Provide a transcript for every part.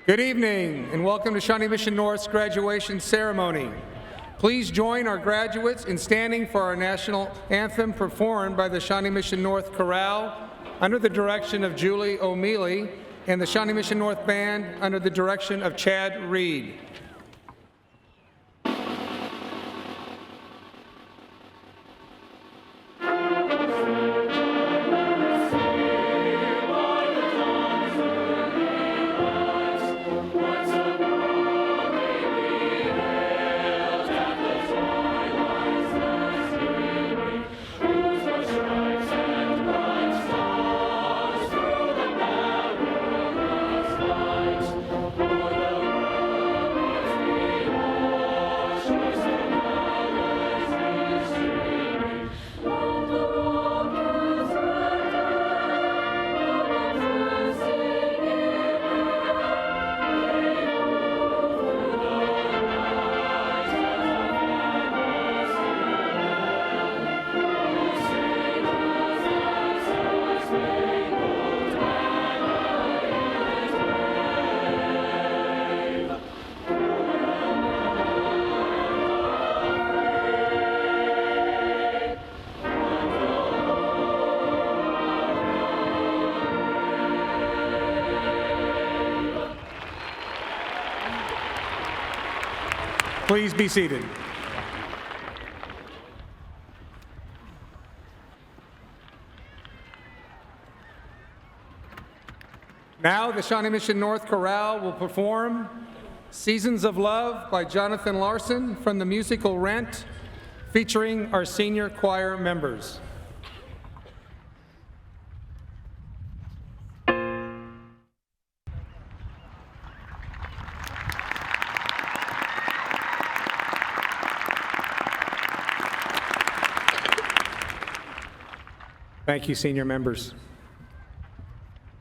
Good evening, and welcome to Shawnee Mission North's graduation ceremony. Please join our graduates in standing for our national anthem performed by the Shawnee Mission North Chorale under the direction of Julie O'Mealy and the Shawnee Mission North Band under the direction of Chad Reed. Please be seated. Now the Shawnee Mission North Chorale will perform Seasons of Love by Jonathan Larson from the musical Rent, featuring our senior choir members. Thank you, senior members.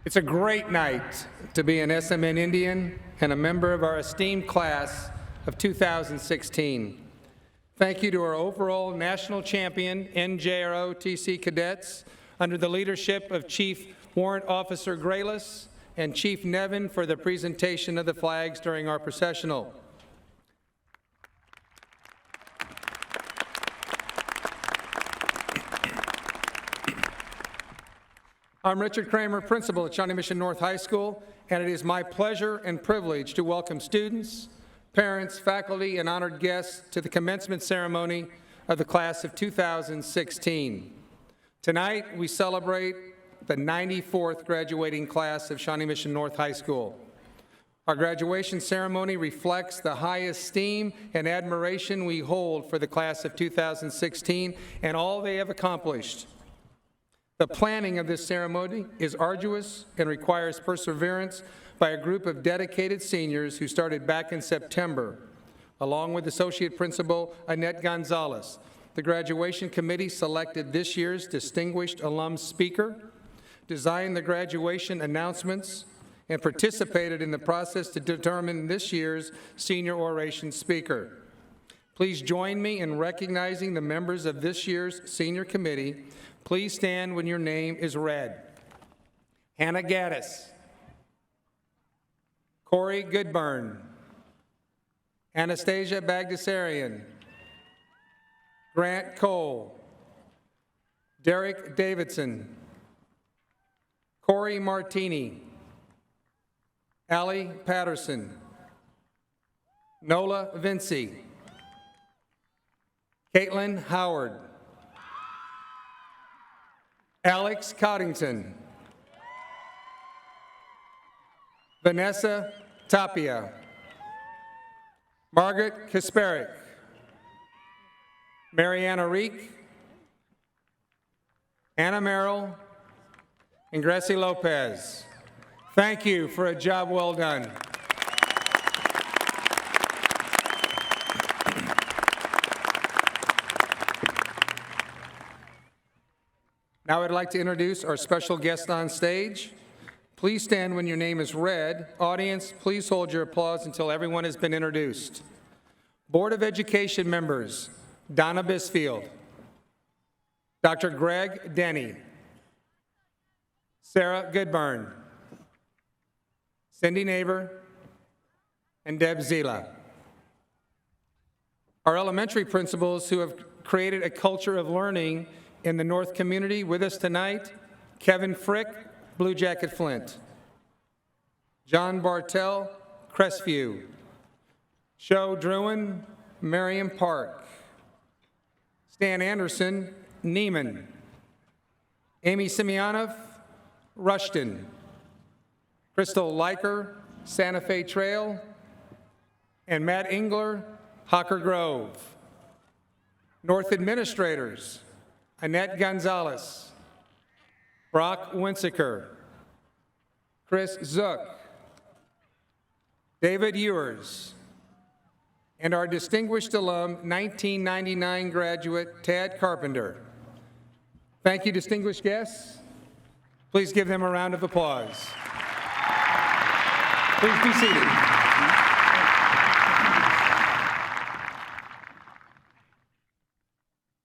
It's a great night to be an SMN Indian and a member of our esteemed class of 2016. Thank you to our overall national champion NJROTC cadets under the leadership of Chief Warrant Officer Graylis and Chief Nevin for the presentation of the flags during our processional. I'm Richard Kramer, principal at Shawnee Mission North High School, and it is my pleasure and privilege to welcome students, parents, faculty, and honored guests to the commencement ceremony of the class of 2016. Tonight, we celebrate the 94th graduating class of Shawnee Mission North High School. Our graduation ceremony reflects the high esteem and admiration we hold for the class of 2016 and all they have accomplished. The planning of this ceremony is arduous and requires perseverance by a group of dedicated seniors who started back in September, along with Associate Principal Annette Gonzalez. The graduation committee selected this year's distinguished alum speaker, designed the graduation announcements, and participated in the process to determine this year's senior oration speaker. Please join me in recognizing the members of this year's senior committee. Please stand when your name is read. Hannah Gaddis, Corey Goodburn, Anastasia Bagdasarian, Grant Cole, Derek Davidson, Corey Martini, Allie Patterson, Nola Vinci, Caitlin Howard, Alex Coddington, Vanessa Tapia, Margaret Kasparik, Mariana Reek, Anna Merrill, and Gracie Lopez. Thank you for a job well done. Now I'd like to introduce our special guest on stage. Please stand when your name is read. Audience, please hold your applause until everyone has been introduced. Board of Education members, Donna Bisfield, Dr. Greg Denny, Sarah Goodburn, Cindy Neighbor, and Deb Zila. Our elementary principals who have created a culture of learning in the North community with us tonight: Kevin Frick, Blue Jacket Flint; John Bartell, Crestview; Sho Druin, Merriam Park; Stan Anderson, Neiman; Amy Simeonov, Rushton; Crystal Leiker, Santa Fe Trail; and Matt Engler, Hocker Grove. North administrators: Annette Gonzalez, Brock Winsiker, Chris Zook, David Ewers, and our distinguished alum, 1999 graduate, Tad Carpenter. Thank you, distinguished guests. Please give them a round of applause. Please be seated.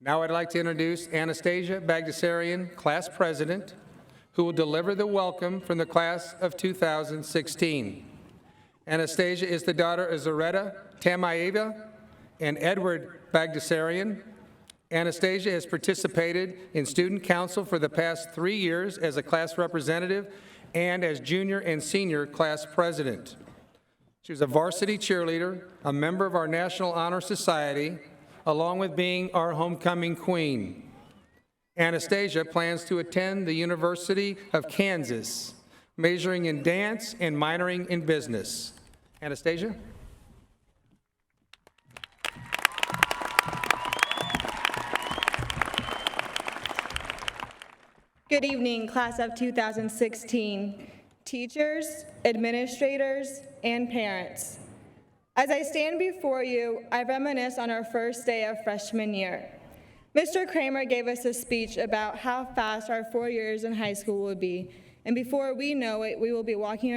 Now I'd like to introduce Anastasia Bagdasarian, class president, who will deliver the welcome from the class of 2016. Anastasia is the daughter of Zaretta Tamaeva and Edward Bagdasarian. Anastasia has participated in student council for the past 3 years as a class representative and as junior and senior class president. She was a varsity cheerleader, a member of our National Honor Society, along with being our homecoming queen. Anastasia plans to attend the University of Kansas, majoring in dance and minoring in business. Anastasia? Good evening, class of 2016, teachers, administrators, and parents. As I stand before you, I reminisce on our first day of freshman year. Mr. Kramer gave us a speech about how fast our 4 years in high school will be, and before we know it, we will be walking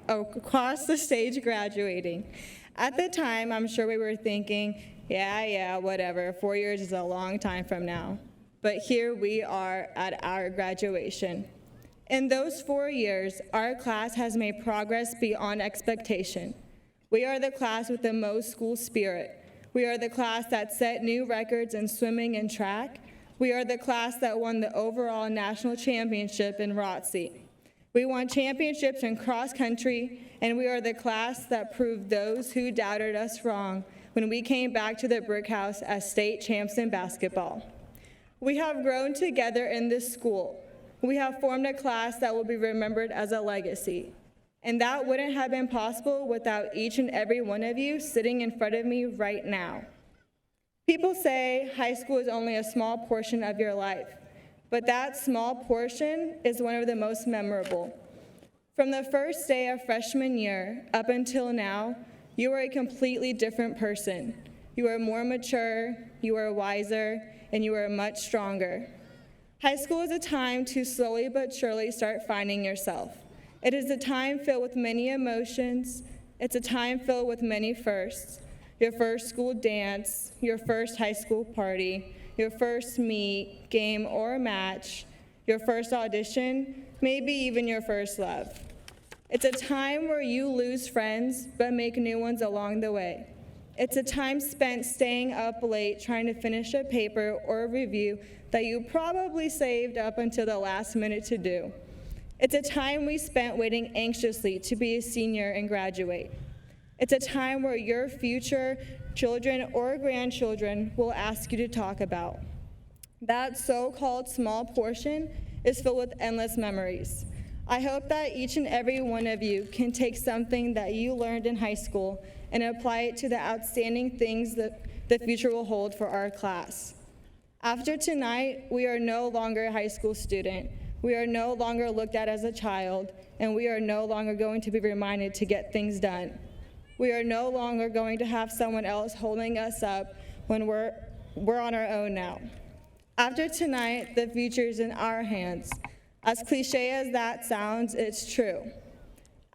across the stage graduating. At the time, I'm sure we were thinking, yeah, whatever, 4 years is a long time from now. But here we are at our graduation. In those 4 years, our class has made progress beyond expectation. We are the class with the most school spirit. We are the class that set new records in swimming and track. We are the class that won the overall national championship in ROTC. We won championships in cross country, and we are the class that proved those who doubted us wrong when we came back to the brick house as state champs in basketball. We have grown together in this school. We have formed a class that will be remembered as a legacy. And that wouldn't have been possible without each and every one of you sitting in front of me right now. People say high school is only a small portion of your life, but that small portion is one of the most memorable. From the first day of freshman year up until now, you are a completely different person. You are more mature, you are wiser, and you are much stronger. High school is a time to slowly but surely start finding yourself. It is a time filled with many emotions. It's a time filled with many firsts. Your first school dance, your first high school party, your first meet, game, or match, your first audition, maybe even your first love. It's a time where you lose friends but make new ones along the way. It's a time spent staying up late trying to finish a paper or a review that you probably saved up until the last minute to do. It's a time we spent waiting anxiously to be a senior and graduate. It's a time where your future children or grandchildren will ask you to talk about. That so-called small portion is filled with endless memories. I hope that each and every one of you can take something that you learned in high school and apply it to the outstanding things that the future will hold for our class. After tonight, we are no longer a high school student. We are no longer looked at as a child, and we are no longer going to be reminded to get things done. We are no longer going to have someone else holding us up when we're on our own now. After tonight, the future is in our hands. As cliche as that sounds, it's true.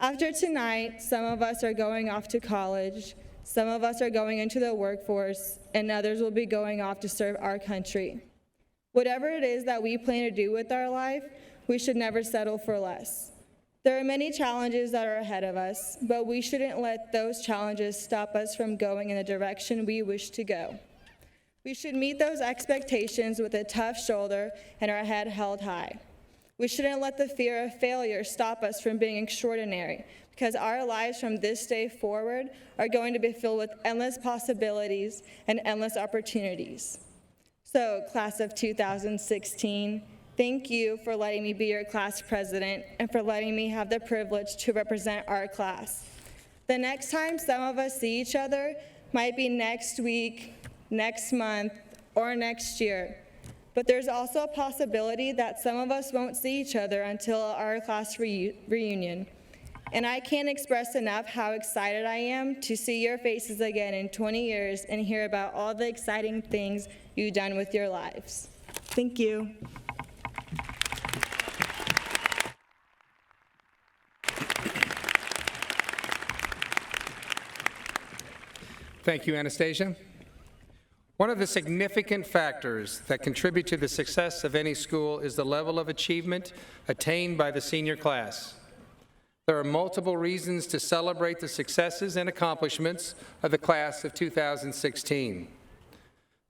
After tonight, some of us are going off to college, some of us are going into the workforce, and others will be going off to serve our country. Whatever it is that we plan to do with our life, we should never settle for less. There are many challenges that are ahead of us, but we shouldn't let those challenges stop us from going in the direction we wish to go. We should meet those expectations with a tough shoulder and our head held high. We shouldn't let the fear of failure stop us from being extraordinary, because our lives from this day forward are going to be filled with endless possibilities and endless opportunities. So, class of 2016, thank you for letting me be your class president and for letting me have the privilege to represent our class. The next time some of us see each other might be next week, next month, or next year. But there's also a possibility that some of us won't see each other until our class reunion. And I can't express enough how excited I am to see your faces again in 20 years and hear about all the exciting things you've done with your lives. Thank you. Thank you, Anastasia. One of the significant factors that contribute to the success of any school is the level of achievement attained by the senior class. There are multiple reasons to celebrate the successes and accomplishments of the class of 2016.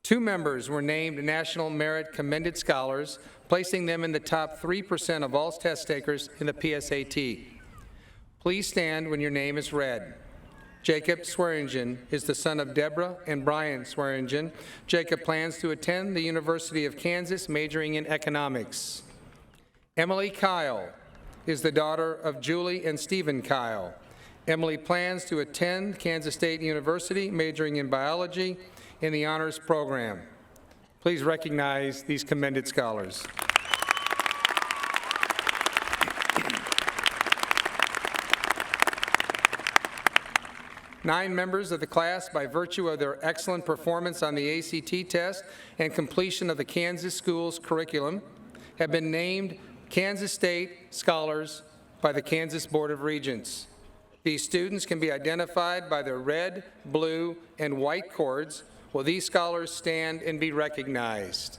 2 members were named National Merit Commended Scholars, placing them in the top 3% of all test takers in the PSAT. Please stand when your name is read. Jacob Swearingen is the son of Deborah and Brian Swearingen. Jacob plans to attend the University of Kansas, majoring in economics. Emily Kyle is the daughter of Julie and Stephen Kyle. Emily plans to attend Kansas State University, majoring in biology in the honors program. Please recognize these commended scholars. Nine members of the class, by virtue of their excellent performance on the ACT test and completion of the Kansas Schools curriculum, have been named Kansas State Scholars by the Kansas Board of Regents. These students can be identified by their red, blue, and white cords. Will these scholars stand and be recognized?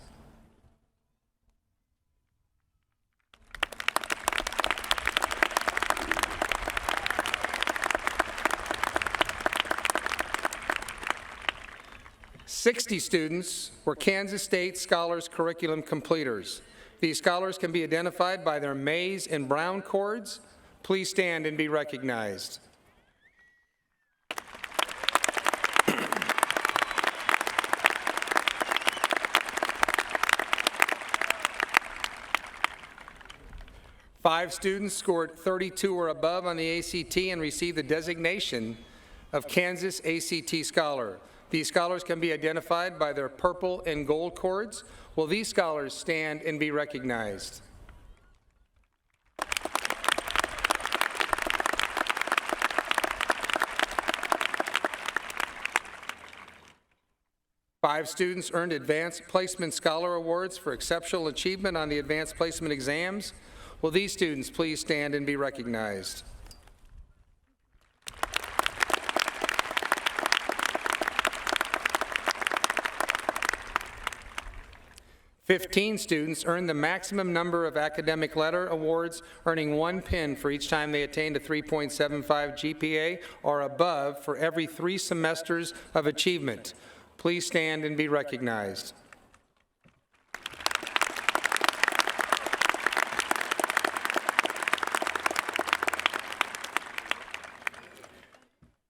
"60 students were Kansas State Scholars Curriculum completers. These scholars can be identified by their maize and brown cords. Please stand and be recognized. Five students scored 32 or above on the ACT and received the designation of Kansas ACT Scholar. These scholars can be identified by their purple and gold cords. Will these scholars stand and be recognized? Five students earned Advanced Placement Scholar Awards for exceptional achievement on the Advanced Placement exams. Will these students please stand and be recognized? "15 students earned the maximum number of academic letter awards, earning 1 pin for each time they attained a 3.75 GPA or above for every 3 semesters of achievement. Please stand and be recognized.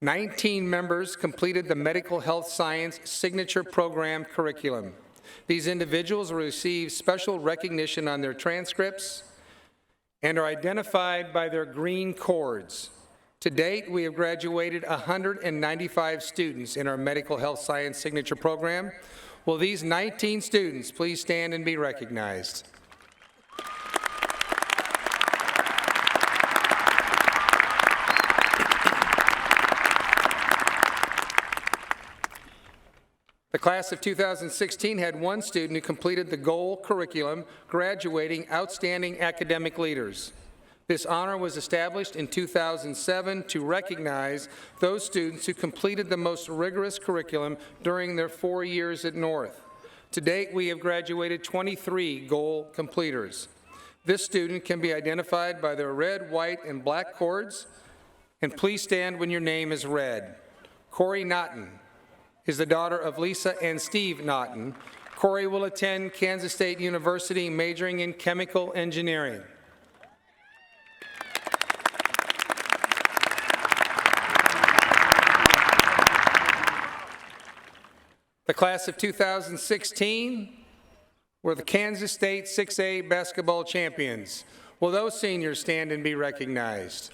"19 members completed the Medical Health Science Signature Program curriculum. These individuals will receive special recognition on their transcripts and are identified by their green cords. To date, we have graduated 195 students in our Medical Health Science Signature Program. Will these 19 students please stand and be recognized? The class of 2016 had 1 student who completed the goal curriculum, graduating outstanding academic leaders. This honor was established in 2007 to recognize those students who completed the most rigorous curriculum during their 4 years at North. To date, we have graduated 23 goal completers. This student can be identified by their red, white, and black cords, and please stand when your name is read. Corey Naughton is the daughter of Lisa and Steve Naughton. Corey will attend Kansas State University majoring in chemical engineering. The class of 2016 were the Kansas State 6A basketball champions. Will those seniors stand and be recognized?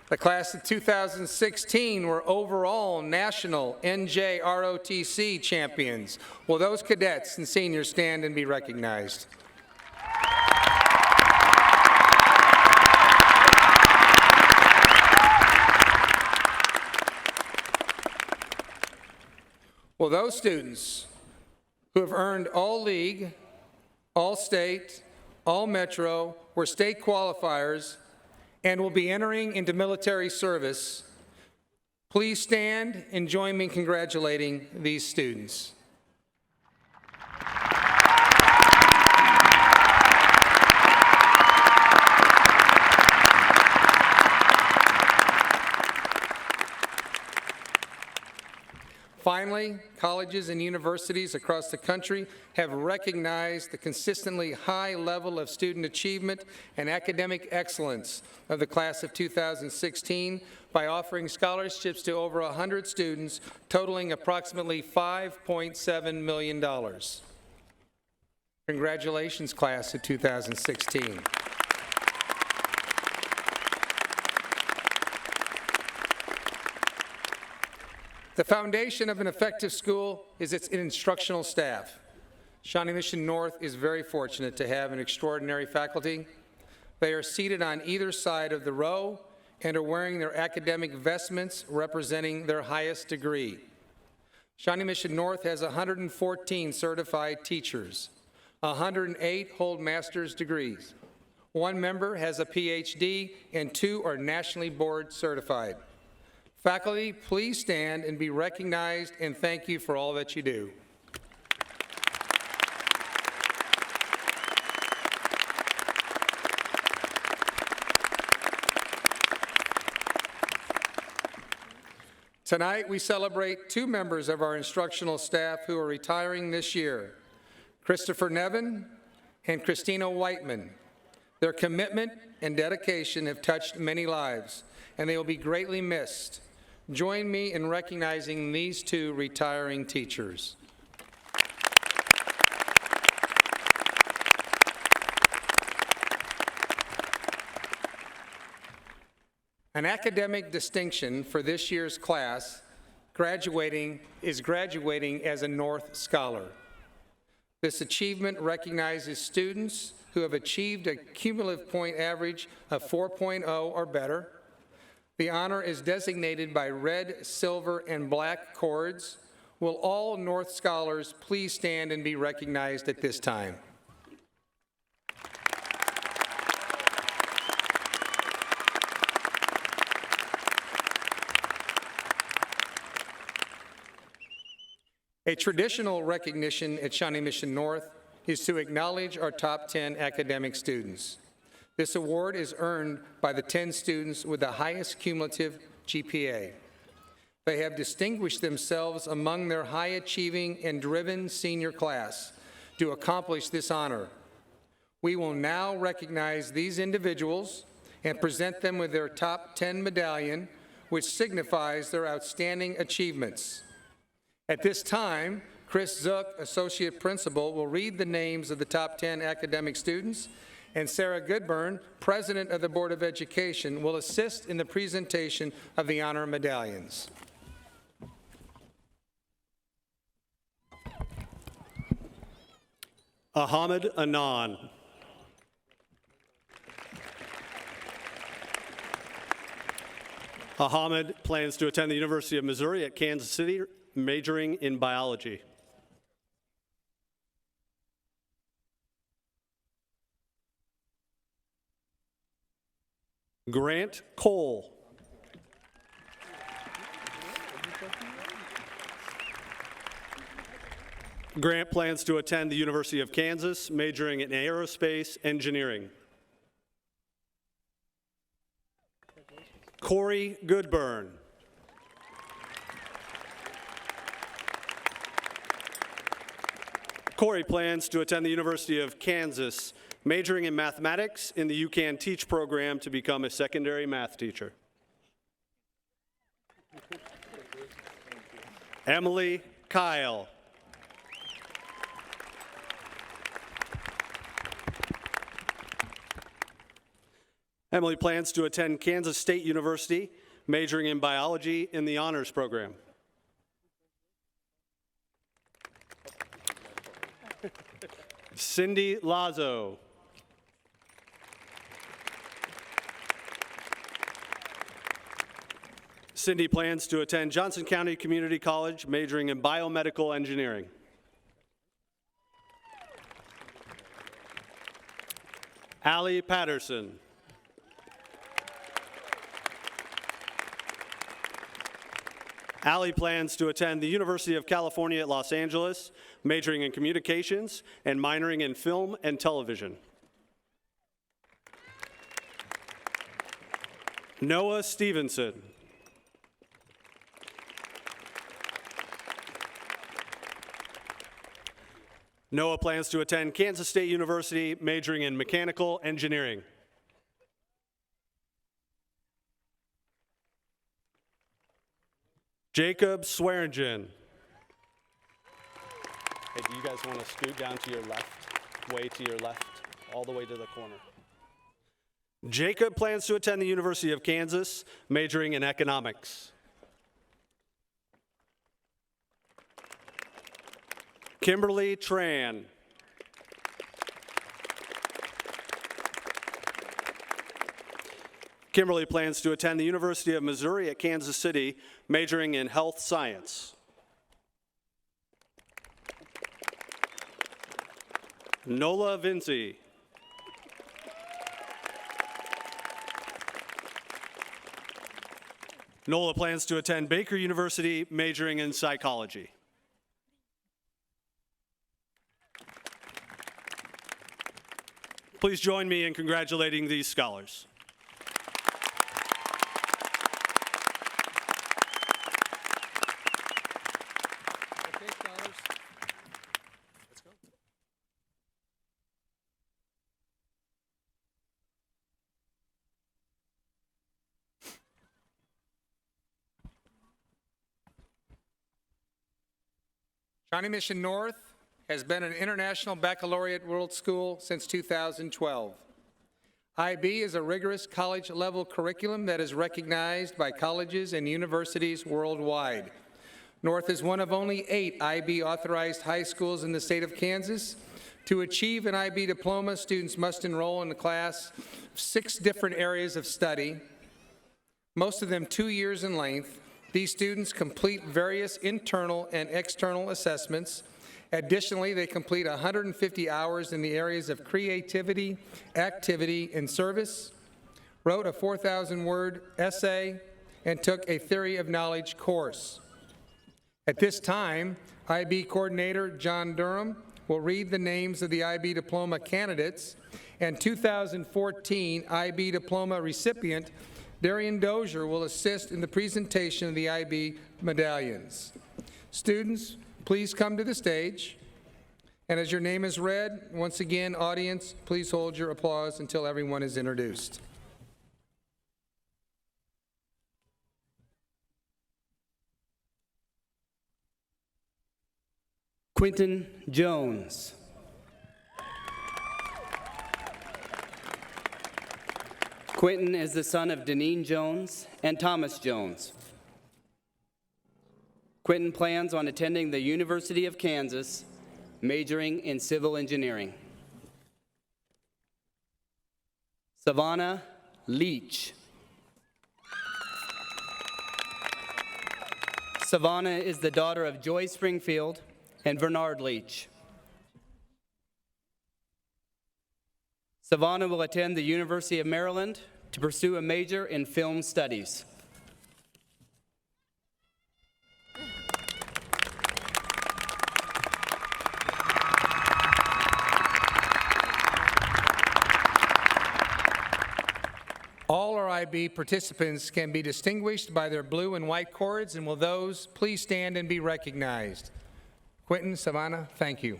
The class of 2016 were overall national NJROTC champions. Will those cadets and seniors stand and be recognized? Will those students who have earned all league, all state, all metro, or state qualifiers, and will be entering into military service, please stand and join me in congratulating these students. Finally, colleges and universities across the country have recognized the consistently high level of student achievement and academic excellence of the class of 2016 by offering scholarships to over 100 students, totaling approximately $5.7 million. Congratulations, class of 2016. The foundation of an effective school is its instructional staff. Shawnee Mission North is very fortunate to have an extraordinary faculty. They are seated on either side of the row and are wearing their academic vestments representing their highest degree. Shawnee Mission North has 114 certified teachers. 108 hold master's degrees. 1 member has a PhD, and 2 are nationally board certified. Faculty, please stand and be recognized, and thank you for all that you do. Tonight, we celebrate 2 members of our instructional staff who are retiring this year, Christopher Nevin and Christina Whiteman. Their commitment and dedication have touched many lives, and they will be greatly missed. Join me in recognizing these 2 retiring teachers. An academic distinction for this year's class is graduating as a North Scholar. This achievement recognizes students who have achieved a cumulative point average of 4.0 or better. The honor is designated by red, silver, and black cords. Will all North Scholars please stand and be recognized at this time? A traditional recognition at Shawnee Mission North is to acknowledge our top 10 academic students. This award is earned by the 10 students with the highest cumulative GPA. They have distinguished themselves among their high-achieving and driven senior class to accomplish this honor. We will now recognize these individuals and present them with their top 10 medallion, which signifies their outstanding achievements. At this time, Chris Zook, Associate Principal, will read the names of the top 10 academic students, and Sarah Goodburn, President of the Board of Education, will assist in the presentation of the honor medallions. Ahmed Anan. Ahmed plans to attend the University of Missouri at Kansas City, majoring in biology. Grant Cole. Grant plans to attend the University of Kansas, majoring in aerospace engineering. Corey Goodburn. Corey plans to attend the University of Kansas, majoring in mathematics in the You Can Teach program to become a secondary math teacher. Emily Kyle. Emily plans to attend Kansas State University, majoring in biology in the honors program. Cindy Lazo. Cindy plans to attend Johnson County Community College, majoring in biomedical engineering. Allie Patterson. Allie plans to attend the University of California at Los Angeles, majoring in communications and minoring in film and television. Noah Stevenson. Noah plans to attend Kansas State University, majoring in mechanical engineering. Jacob Swearingen. Hey, do you guys want to scoot down to your left, way to your left, all the way to the corner? Jacob plans to attend the University of Kansas, majoring in economics. Kimberly Tran. Kimberly plans to attend the University of Missouri at Kansas City, majoring in health science. Nola Vinci. Nola plans to attend Baker University, majoring in psychology. Please join me in congratulating these scholars. Okay, scholars. Let's go. Shawnee Mission North has been an international baccalaureate world school since 2012. IB is a rigorous college-level curriculum that is recognized by colleges and universities worldwide. North is one of only 8 IB-authorized high schools in the state of Kansas. To achieve an IB diploma, students must enroll in a class of 6 different areas of study, most of them 2 years in length. These students complete various internal and external assessments. Additionally, they complete 150 hours in the areas of creativity, activity, and service, wrote a 4,000-word essay, and took a theory of knowledge course. At this time, IB coordinator John Durham will read the names of the IB diploma candidates, and 2014 IB diploma recipient Darian Dozier will assist in the presentation of the IB medallions. Students, please come to the stage. And as your name is read, once again, audience, please hold your applause until everyone is introduced. Quentin Jones. Quentin is the son of Deneen Jones and Thomas Jones. Quentin plans on attending the University of Kansas, majoring in civil engineering. Savannah Leach. Savannah is the daughter of Joy Springfield and Bernard Leach. Savannah will attend the University of Maryland to pursue a major in film studies. All RIB participants can be distinguished by their blue and white cords, and will those please stand and be recognized? Quentin, Savannah, thank you.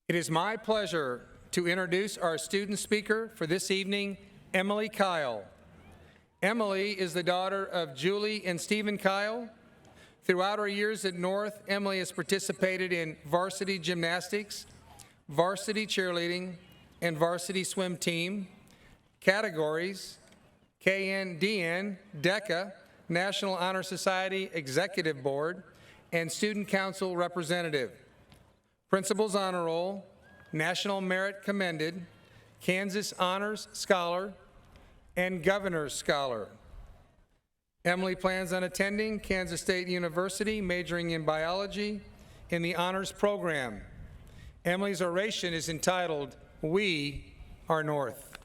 It is my pleasure to introduce our student speaker for this evening, Emily Kyle. Emily is the daughter of Julie and Stephen Kyle. Throughout her years at North, Emily has participated in varsity gymnastics, varsity cheerleading, and varsity swim team, categories, KNDN, DECA, National Honor Society Executive Board, and Student Council Representative. Principal's Honor Roll, National Merit Commended, Kansas Honors Scholar, and Governor's Scholar. Emily plans on attending Kansas State University, majoring in biology in the honors program. Emily's oration is entitled, "We Are North."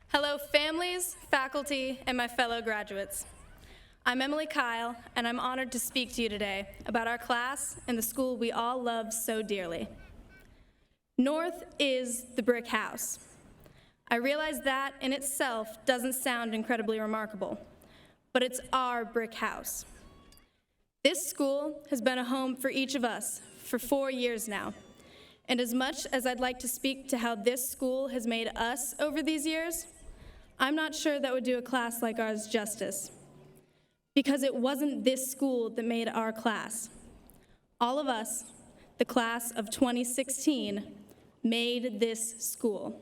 Hello, families, faculty, and my fellow graduates. I'm Emily Kyle, and I'm honored to speak to you today about our class and the school we all love so dearly. North is the brick house. I realize that in itself doesn't sound incredibly remarkable, but it's our brick house. This school has been a home for each of us for 4 years now, and as much as I'd like to speak to how this school has made us over these years, I'm not sure that would do a class like ours justice, because it wasn't this school that made our class. All of us, the class of 2016, made this school.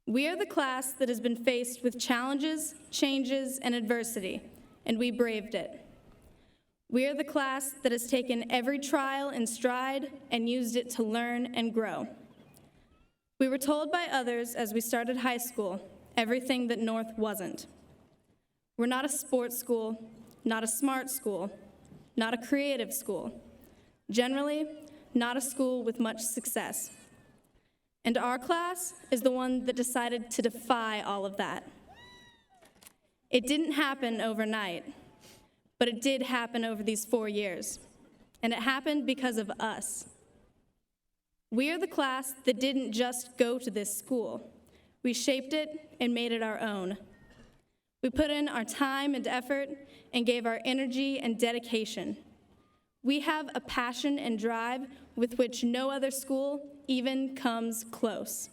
We are the class that has been faced with challenges, changes, and adversity, and we braved it. We are the class that has taken every trial in stride and used it to learn and grow. We were told by others as we started high school everything that North wasn't. We're not a sports school, not a smart school, not a creative school. Generally, not a school with much success. And our class is the one that decided to defy all of that. It didn't happen overnight, but it did happen over these 4 years. And it happened because of us. We are the class that didn't just go to this school. We shaped it and made it our own. We put in our time and effort and gave our energy and dedication. We have a passion and drive with which no other school even comes close.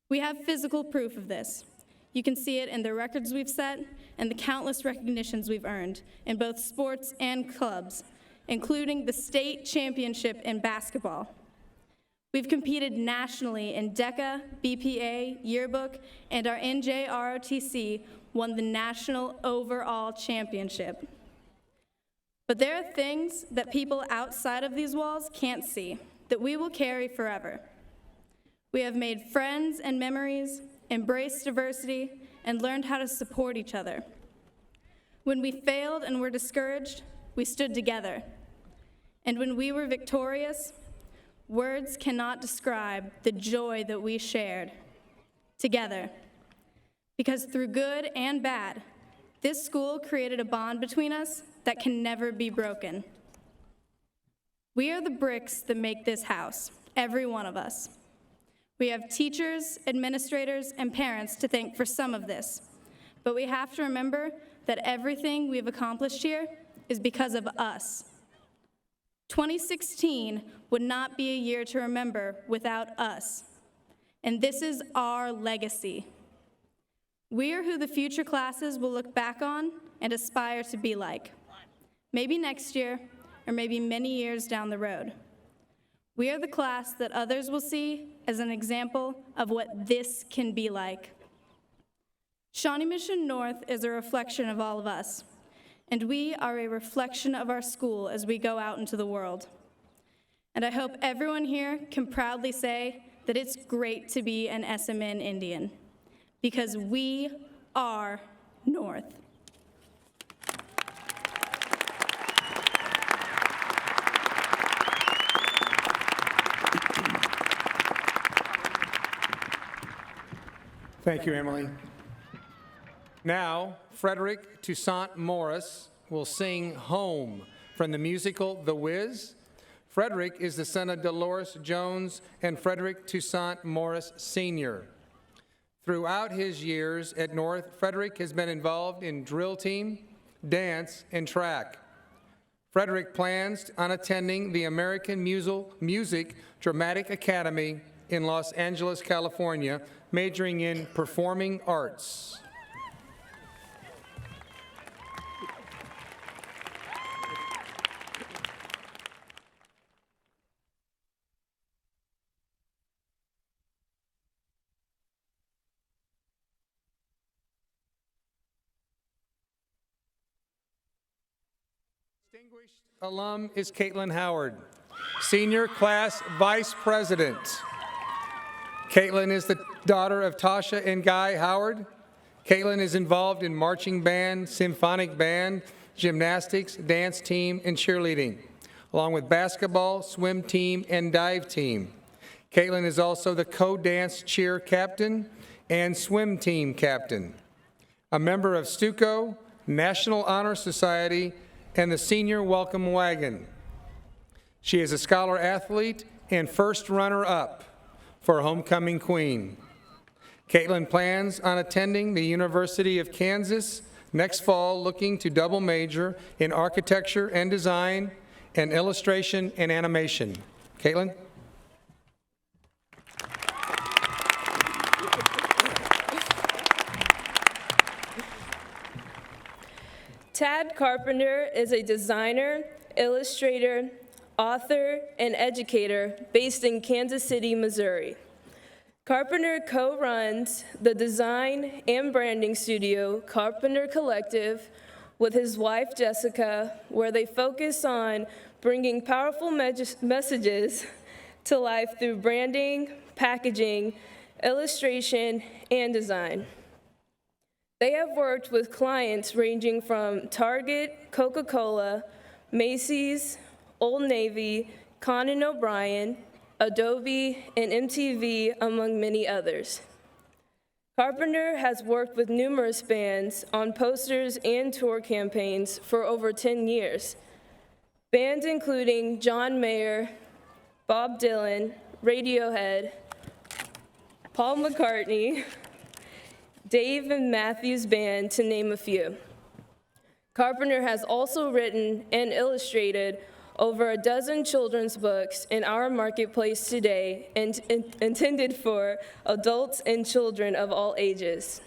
We have physical proof of this. You can see it in the records we've set and the countless recognitions we've earned in both sports and clubs, including the state championship in basketball. We've competed nationally in DECA, BPA, yearbook, and our NJROTC won the national overall championship. But there are things that people outside of these walls can't see that we will carry forever. We have made friends and memories, embraced diversity, and learned how to support each other. When we failed and were discouraged, we stood together. And when we were victorious, words cannot describe the joy that we shared together. Because through good and bad, this school created a bond between us that can never be broken. We are the bricks that make this house, every one of us. We have teachers, administrators, and parents to thank for some of this, but we have to remember that everything we've accomplished here is because of us. 2016 would not be a year to remember without us, and this is our legacy. We are who the future classes will look back on and aspire to be like, maybe next year, or maybe many years down the road. We are the class that others will see as an example of what this can be like. Shawnee Mission North is a reflection of all of us, and we are a reflection of our school as we go out into the world. And I hope everyone here can proudly say that it's great to be an SMN Indian, because we are North. Thank you, Emily. Now, Frederick Toussaint Morris will sing Home from the musical The Wiz. Frederick is the son of Dolores Jones and Frederick Toussaint Morris Sr. Throughout his years at North, Frederick has been involved in drill team, dance, and track. Frederick plans on attending the American Music Dramatic Academy in Los Angeles, California, majoring in performing arts. Distinguished alum is Caitlin Howard, Senior Class Vice President. Caitlin is the daughter of Tasha and Guy Howard. Caitlin is involved in marching band, symphonic band, gymnastics, dance team, and cheerleading, along with basketball, swim team, and dive team. Caitlin is also the co-dance cheer captain and swim team captain, a member of Stuco, National Honor Society, and the Senior Welcome Wagon. She is a scholar athlete and first runner-up for Homecoming Queen. Caitlin plans on attending the University of Kansas next fall, looking to double major in architecture and design and illustration and animation. Caitlin? Tad Carpenter is a designer, illustrator, author, and educator based in Kansas City, Missouri. Carpenter co-runs the design and branding studio, Carpenter Collective, with his wife, Jessica, where they focus on bringing powerful messages to life through branding, packaging, illustration, and design. They have worked with clients ranging from Target, Coca-Cola, Macy's, Old Navy, Conan O'Brien, Adobe, and MTV, among many others. Carpenter has worked with numerous bands on posters and tour campaigns for over 10 years. Bands including John Mayer, Bob Dylan, Radiohead, Paul McCartney, Dave and Matthews Band, to name a few. Carpenter has also written and illustrated over a dozen children's books in our marketplace today and intended for adults and children of all ages.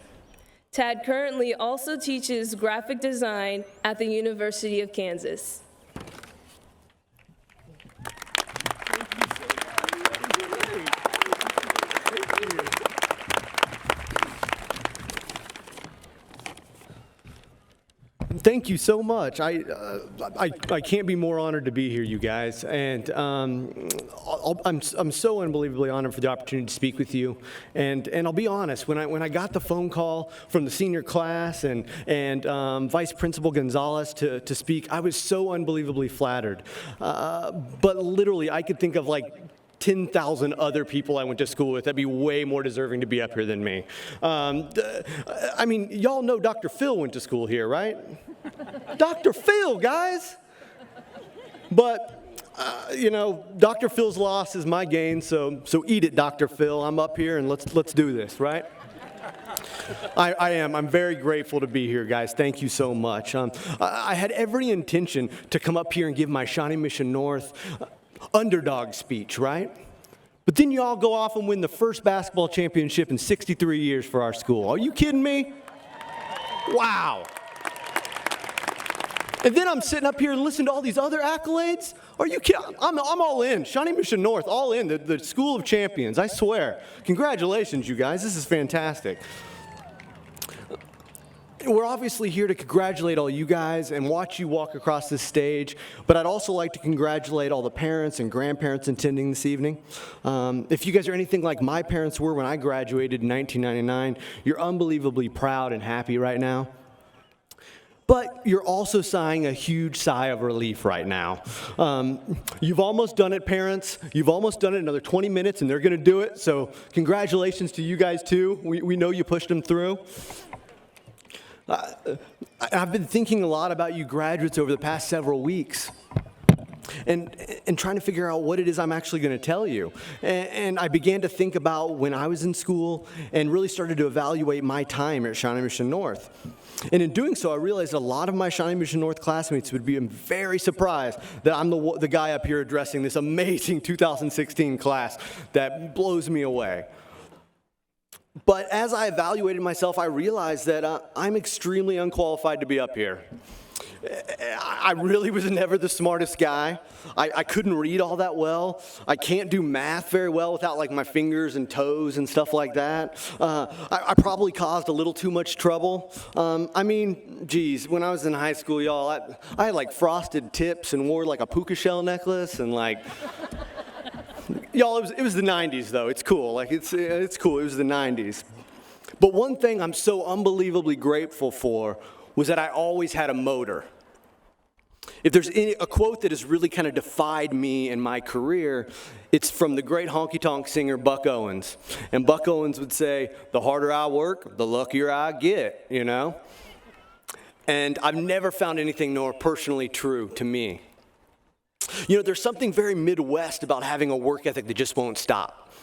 Tad currently also teaches graphic design at the University of Kansas. Thank you so much. I can't be more honored to be here, you guys. And I'm so unbelievably honored for the opportunity to speak with you. And I'll be honest, when I got the phone call from the senior class and Vice Principal Gonzalez to speak, I was so unbelievably flattered. But literally, I could think of like 10,000 other people I went to school with that'd be way more deserving to be up here than me. I mean, y'all know Dr. Phil went to school here, right? Dr. Phil, guys! But, you know, Dr. Phil's loss is my gain, so eat it, Dr. Phil. I'm up here and let's do this, right? I am. I'm very grateful to be here, guys. Thank you so much. I had every intention to come up here and give my Shawnee Mission North underdog speech, right? But then you all go off and win the first basketball championship in 63 years for our school. Are you kidding me? Wow. And then I'm sitting up here and listening to all these other accolades. Are you kidding? I'm all in. Shawnee Mission North, all in. The School of Champions, I swear. Congratulations, you guys. This is fantastic. We're obviously here to congratulate all you guys and watch you walk across this stage, but I'd also like to congratulate all the parents and grandparents attending this evening. If you guys are anything like my parents were when I graduated in 1999, you're unbelievably proud and happy right now. But you're also sighing a huge sigh of relief right now. You've almost done it, parents. You've almost done it. Another 20 minutes, and they're going to do it. So congratulations to you guys, too. We know you pushed them through. I've been thinking a lot about you graduates over the past several weeks. And trying to figure out what it is I'm actually going to tell you. And I began to think about when I was in school and really started to evaluate my time at Shawnee Mission North. And in doing so, I realized a lot of my Shawnee Mission North classmates would be very surprised that I'm the guy up here addressing this amazing 2016 class that blows me away. But as I evaluated myself, I realized that I'm extremely unqualified to be up here. I really was never the smartest guy. I couldn't read all that well. I can't do math very well without like my fingers and toes and stuff like that. I probably caused a little too much trouble. I mean, geez, when I was in high school, y'all, I had like frosted tips and wore like a puka shell necklace and like, y'all, it was the 90s though. It's cool. Like it's cool. It was the 90s. But one thing I'm so unbelievably grateful for was that I always had a motor. If there's a quote that has really kind of defied me in my career, it's from the great honky-tonk singer Buck Owens. And Buck Owens would say, the harder I work, the luckier I get, you know? And I've never found anything more personally true to me. You know, there's something very Midwest about having a work ethic that just won't stop.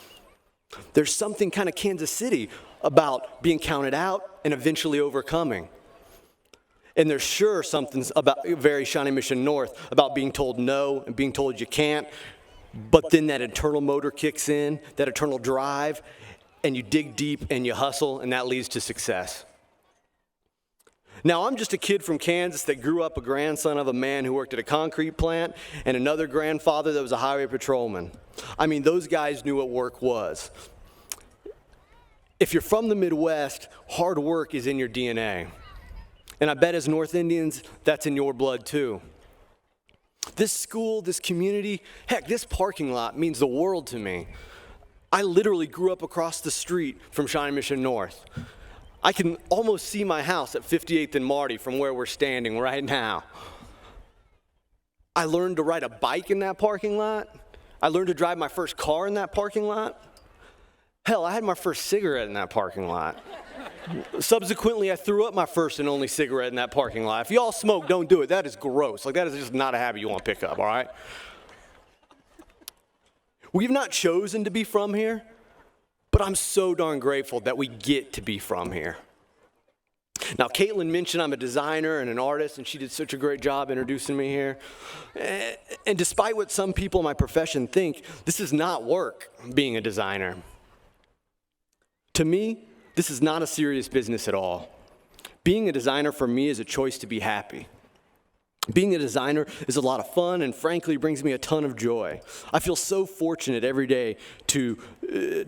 There's something kind of Kansas City about being counted out and eventually overcoming. And there's sure something about very Shawnee Mission North about being told no and being told you can't, but then that internal motor kicks in, that internal drive, and you dig deep and you hustle, and that leads to success. Now, I'm just a kid from Kansas that grew up a grandson of a man who worked at a concrete plant and another grandfather that was a highway patrolman. I mean, those guys knew what work was. If you're from the Midwest, hard work is in your DNA. And I bet as North Indians, that's in your blood too. This school, this community, heck, this parking lot means the world to me. I literally grew up across the street from Shawnee Mission North. I can almost see my house at 58th and Marty from where we're standing right now. I learned to ride a bike in that parking lot. I learned to drive my first car in that parking lot. Hell, I had my first cigarette in that parking lot. Subsequently, I threw up my first and only cigarette in that parking lot. If y'all smoke, don't do it. That is gross. Like, that is just not a habit you want to pick up, all right? We've not chosen to be from here, but I'm so darn grateful that we get to be from here. Now, Caitlin mentioned I'm a designer and an artist, and she did such a great job introducing me here. And despite what some people in my profession think, this is not work, being a designer. To me, this is not a serious business at all. Being a designer for me is a choice to be happy. Being a designer is a lot of fun and frankly brings me a ton of joy. I feel so fortunate every day to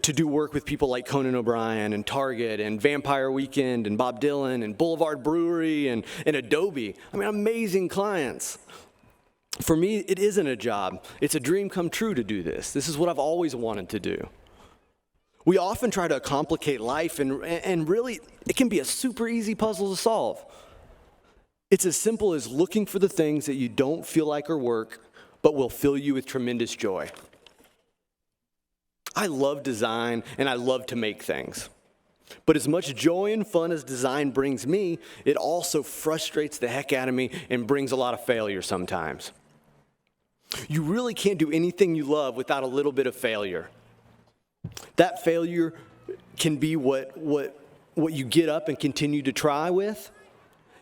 do work with people like Conan O'Brien and Target and Vampire Weekend and Bob Dylan and Boulevard Brewery and Adobe. I mean, amazing clients. For me, it isn't a job. It's a dream come true to do this. This is what I've always wanted to do. We often try to complicate life, and really, it can be a super easy puzzle to solve. It's as simple as looking for the things that you don't feel like are work, but will fill you with tremendous joy. I love design, and I love to make things. But as much joy and fun as design brings me, it also frustrates the heck out of me and brings a lot of failure sometimes. You really can't do anything you love without a little bit of failure. That failure can be what you get up and continue to try with.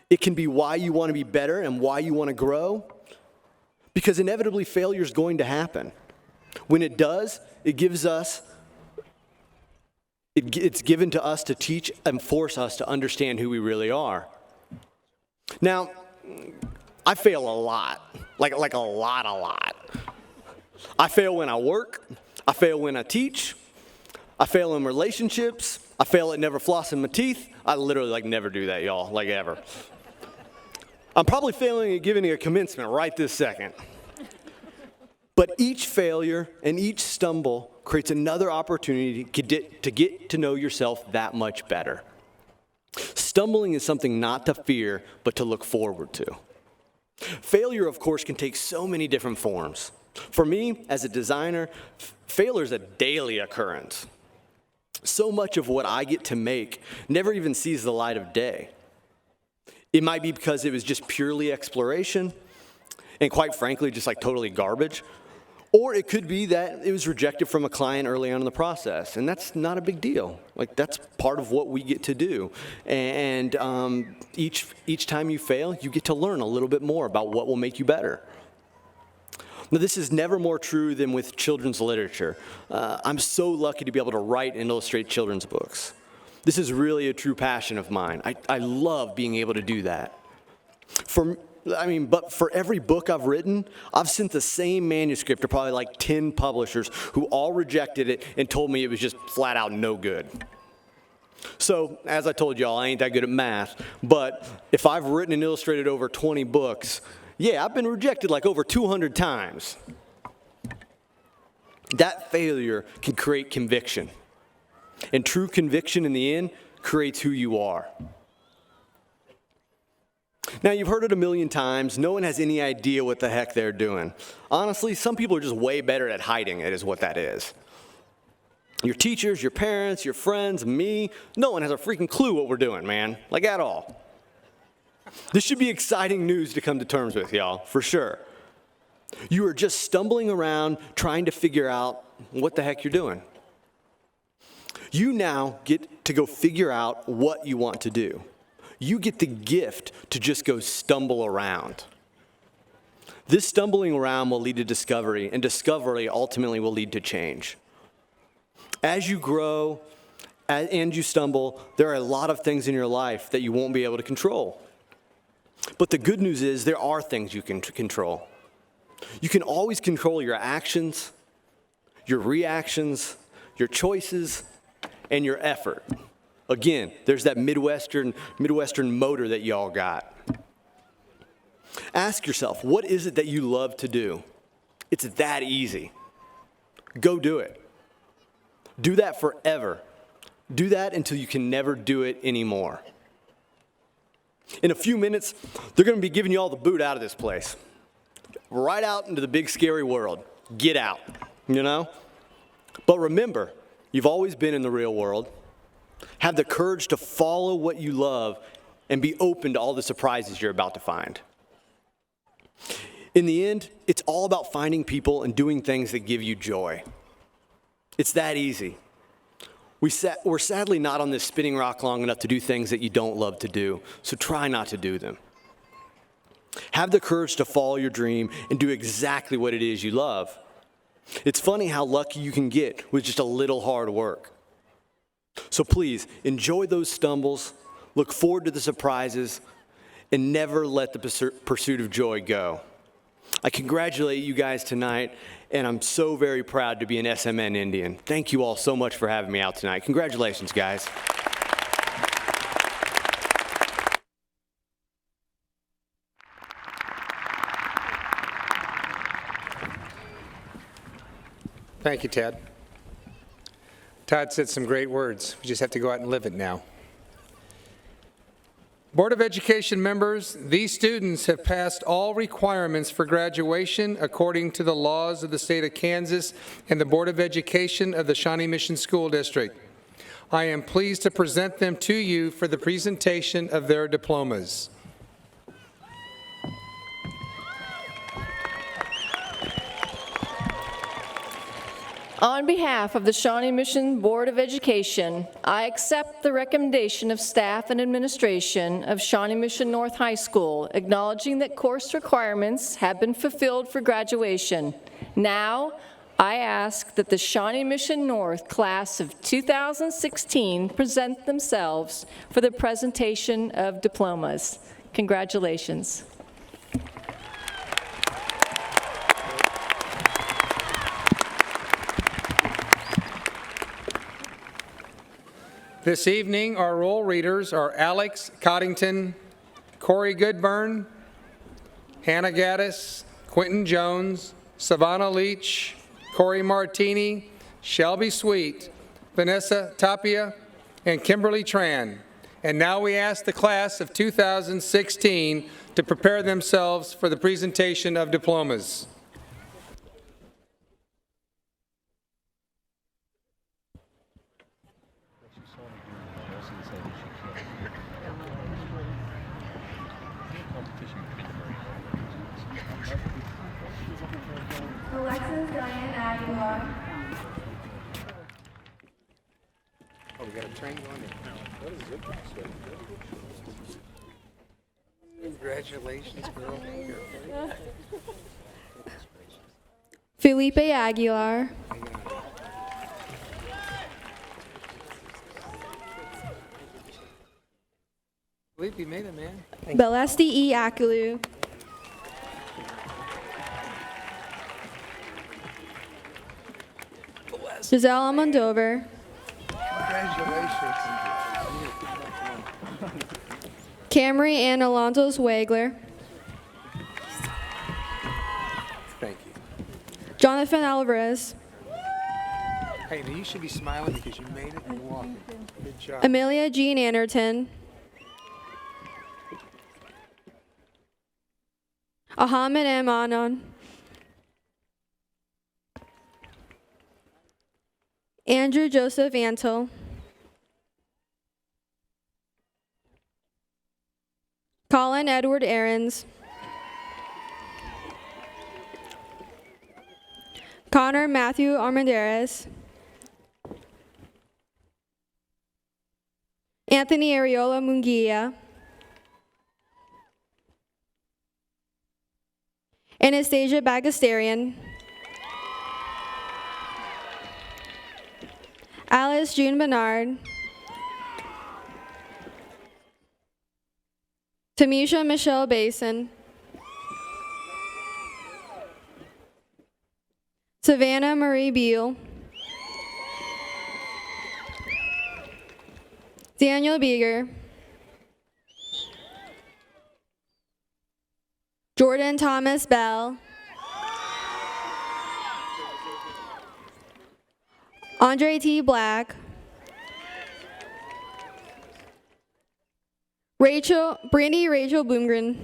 It can be why you want to be better and why you want to grow. Because inevitably failure is going to happen. When it does, it's given to us to teach and force us to understand who we really are. Now, I fail a lot, like a lot. I fail when I work. I fail when I teach. I fail in relationships. I fail at never flossing my teeth. I literally never do that, y'all, ever. I'm probably failing at giving a commencement right this second. But each failure and each stumble creates another opportunity to get to know yourself that much better. Stumbling is something not to fear, but to look forward to. Failure, of course, can take so many different forms. For me, as a designer, failure is a daily occurrence. So much of what I get to make never even sees the light of day. It might be because it was just purely exploration, and quite frankly, just like totally garbage. Or it could be that it was rejected from a client early on in the process, and that's not a big deal. Like, that's part of what we get to do. And each time you fail, you get to learn a little bit more about what will make you better. Now, this is never more true than with children's literature. I'm so lucky to be able to write and illustrate children's books. This is really a true passion of mine. I love being able to do that. But for every book I've written, I've sent the same manuscript to probably like 10 publishers who all rejected it and told me it was just flat out no good. So, as I told y'all, I ain't that good at math, but if I've written and illustrated over 20 books, yeah, I've been rejected like over 200 times. That failure can create conviction. And true conviction in the end creates who you are. Now, you've heard it a million times. No one has any idea what the heck they're doing. Honestly, some people are just way better at hiding it, is what that is. Your teachers, your parents, your friends, me, no one has a freaking clue what we're doing, man. Like, at all. This should be exciting news to come to terms with, y'all, for sure. You are just stumbling around trying to figure out what the heck you're doing. You now get to go figure out what you want to do. You get the gift to just go stumble around. This stumbling around will lead to discovery, and discovery ultimately will lead to change. As you grow and you stumble, there are a lot of things in your life that you won't be able to control. But the good news is there are things you can control. You can always control your actions, your reactions, your choices, and your effort. Again, there's that Midwestern motor that y'all got. Ask yourself, what is it that you love to do? It's that easy. Go do it. Do that forever. Do that until you can never do it anymore. In a few minutes, they're going to be giving you all the boot out of this place. Right out into the big scary world. Get out, you know? But remember, you've always been in the real world. Have the courage to follow what you love and be open to all the surprises you're about to find. In the end, it's all about finding people and doing things that give you joy. It's that easy. We're sadly not on this spinning rock long enough to do things that you don't love to do, so try not to do them. Have the courage to follow your dream and do exactly what it is you love. It's funny how lucky you can get with just a little hard work. So please, enjoy those stumbles, look forward to the surprises, and never let the pursuit of joy go. I congratulate you guys tonight, and I'm so very proud to be an SMN Indian. Thank you all so much for having me out tonight. Congratulations, guys. Thank you, Ted. Todd said some great words. We just have to go out and live it now. Board of Education members, these students have passed all requirements for graduation according to the laws of the state of Kansas and the Board of Education of the Shawnee Mission School District. I am pleased to present them to you for the presentation of their diplomas. On behalf of the Shawnee Mission Board of Education, I accept the recommendation of staff and administration of Shawnee Mission North High School, acknowledging that course requirements have been fulfilled for graduation. Now, I ask that the Shawnee Mission North class of 2016 present themselves for the presentation of diplomas. Congratulations. This evening, our roll readers are Alex Coddington, Corey Goodburn, Hannah Gaddis, Quentin Jones, Savannah Leach, Corey Martini, Shelby Sweet, Vanessa Tapia, and Kimberly Tran. And now we ask the class of 2016 to prepare themselves for the presentation of diplomas. Alexis Diane Aguilar. Oh, we got a train going there. What is it? Congratulations, girl. Felipe Aguilar. Felipe, you made it, man. Belesti E. Akulu. Giselle Almondover. Congratulations. Camry Ann Alonso Swagler. Thank you. Jonathan Alvarez. Hey, now you should be smiling because you made it and walking. Good job. Amelia Jean Anderton. Ahmed M. Anon. Andrew Joseph Antle. Colin Edward Aarons. Connor Matthew Armendariz. Anthony Ariola Munguia. Anastasia Bagastarian. Alice June Bernard. Tamisha Michelle Basin. Savannah Marie Beal. Daniel Beeger. Jordan Thomas Bell. Andre T. Black. Brandy Rachel Bloomgren.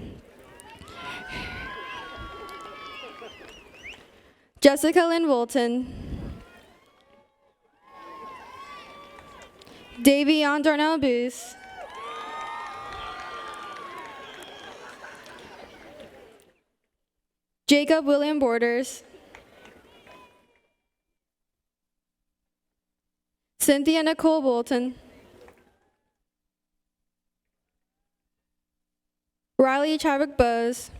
Jessica Lynn Volton. Davion Darnell Booth. Jacob William Borders. Cynthia Nicole Bolton. Riley Chadwick Bose.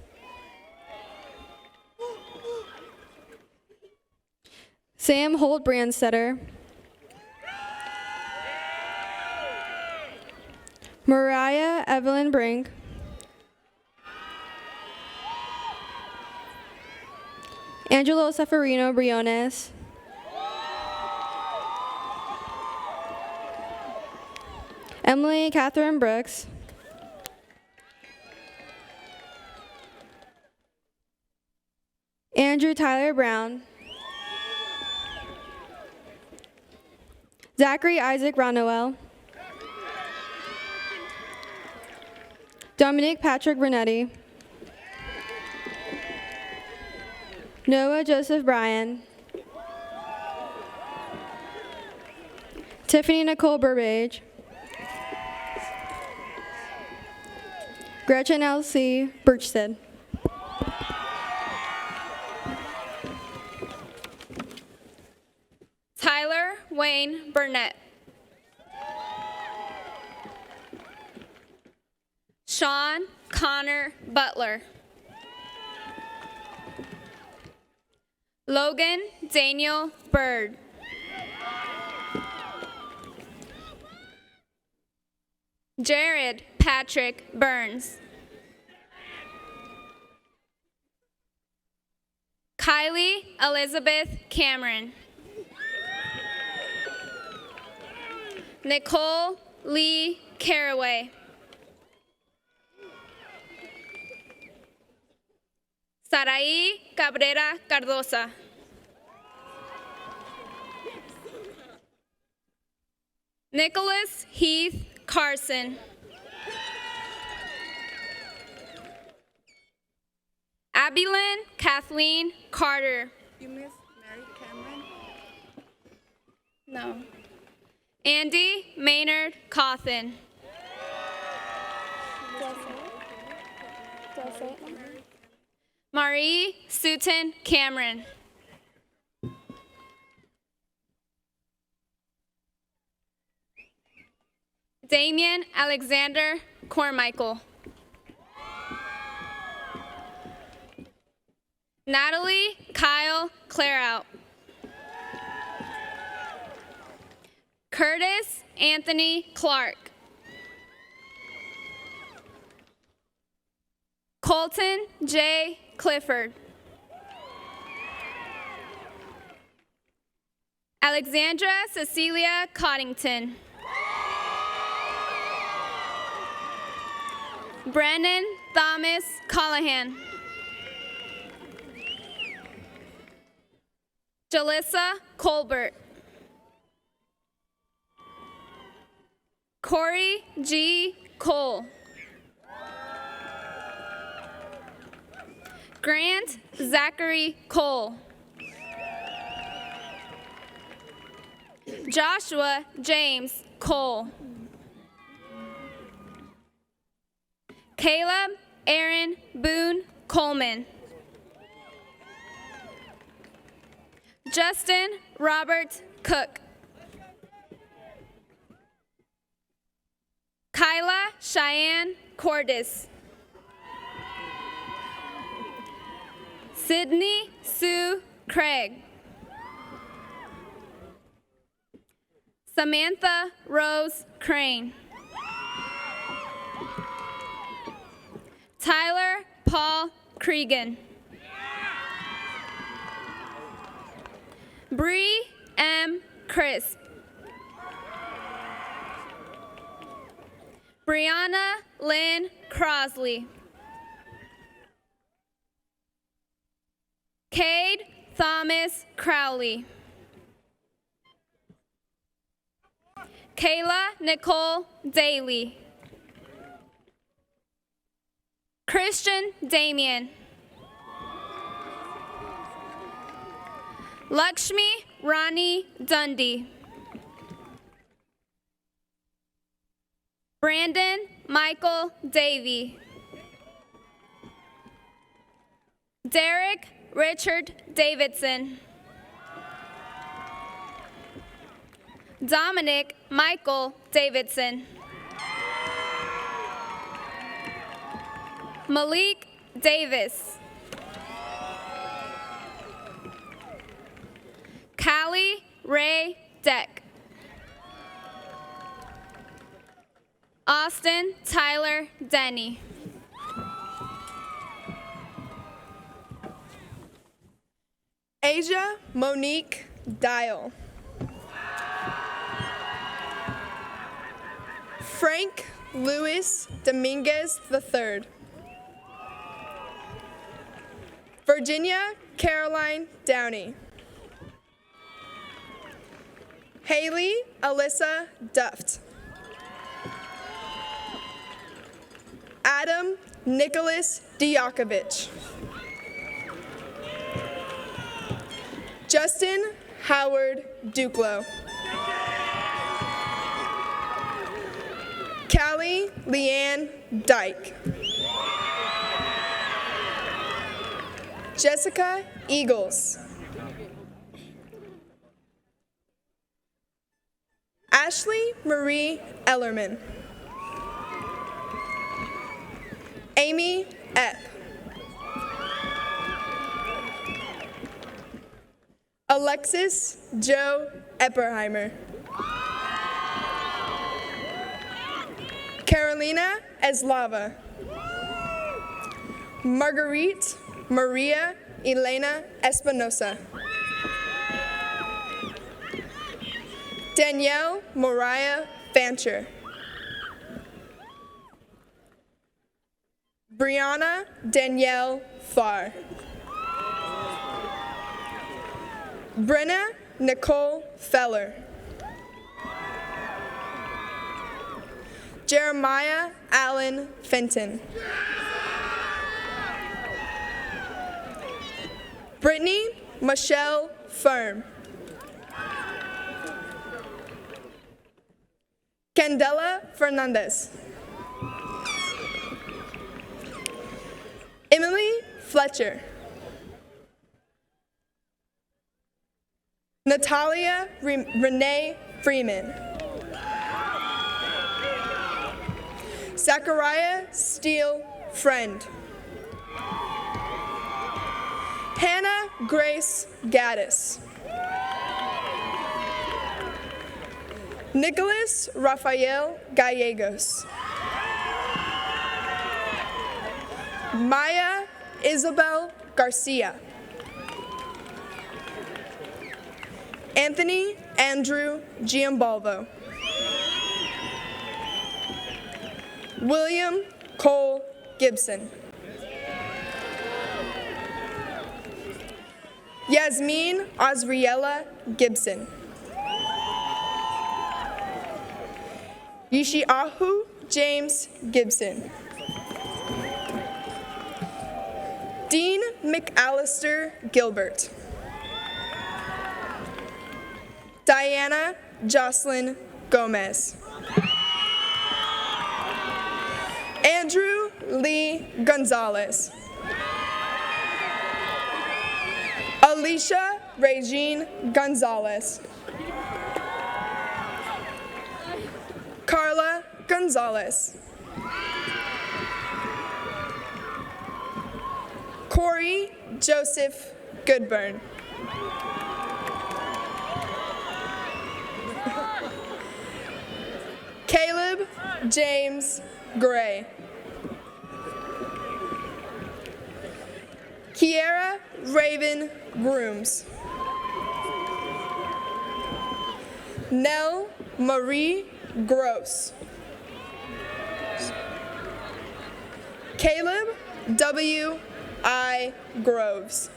Sam Holt Brandstetter. Mariah Evelyn Brink. Angelo Seferino Briones. Emily Catherine Brooks. Andrew Tyler Brown. Zachary Isaac Ronowell. Dominic Patrick Brunetti. Noah Joseph Bryan. Tiffany Nicole Burbage. Gretchen L.C. Birchstead. Tyler Wayne Burnett. Sean Connor Butler. Logan Daniel Bird. Jared Patrick Burns. Kylie Elizabeth Cameron. Nicole Lee Caraway. Saraí Cabrera Cardosa. Nicholas Heath Carson. Abylyn Kathleen Carter. You miss Mary Cameron? No. Andy Maynard Cawthon. Marie Sutton Cameron. Damian Alexander Cormichael. Natalie Kyle Clarout. Curtis Anthony Clark. Colton J. Clifford. Alexandra Cecilia Coddington. Brandon Thomas Callahan. Jalissa Colbert. Corey G. Cole. Grant Zachary Cole. Joshua James Cole. Caleb Aaron Boone Coleman. Justin Robert Cook. Kyla Cheyenne Cordis. Sydney Sue Craig. Samantha Rose Crane. Tyler Paul Cregan. Bree M. Crisp. Brianna Lynn Crosley. Cade Thomas Crowley. Kayla Nicole Daly. Christian Damien. Lakshmi Rani Dundee. Brandon Michael Davey. Derek Richard Davidson. Dominic Michael Davidson. Malik Davis. Callie Ray Deck. Austin Tyler Denny. Asia Monique Dial. Frank Louis Dominguez III. Virginia Caroline Downey. Haley Alyssa Duft. Adam Nicholas Diakovich. Justin Howard Duclo. Callie Leanne Dyke. Jessica Eagles. Ashley Marie Ellerman. Amy Epp. Alexis Joe Epperheimer. Carolina Eslava. Marguerite Maria Elena Espinosa. Danielle Mariah Fancher. Brianna Danielle Farr. Brenna Nicole Feller. Jeremiah Allen Fenton. Brittany Michelle Firm. Candela Fernandez. Emily Fletcher. Natalia Renee Freeman. Zachariah Steele Friend. Hannah Grace Gaddis. Nicholas Rafael Gallegos. Maya Isabel Garcia. Anthony Andrew Giambalvo. William Cole Gibson. Yasmin Azriela Gibson. Yishiahu James Gibson. Dean McAllister Gilbert. Diana Jocelyn Gomez. Andrew Lee Gonzalez. Alicia Regine Gonzalez. Carla Gonzalez. Corey Joseph Goodburn. Caleb James Gray. Kiera Raven Grooms. Nell Marie Gross. Caleb W. I. Groves.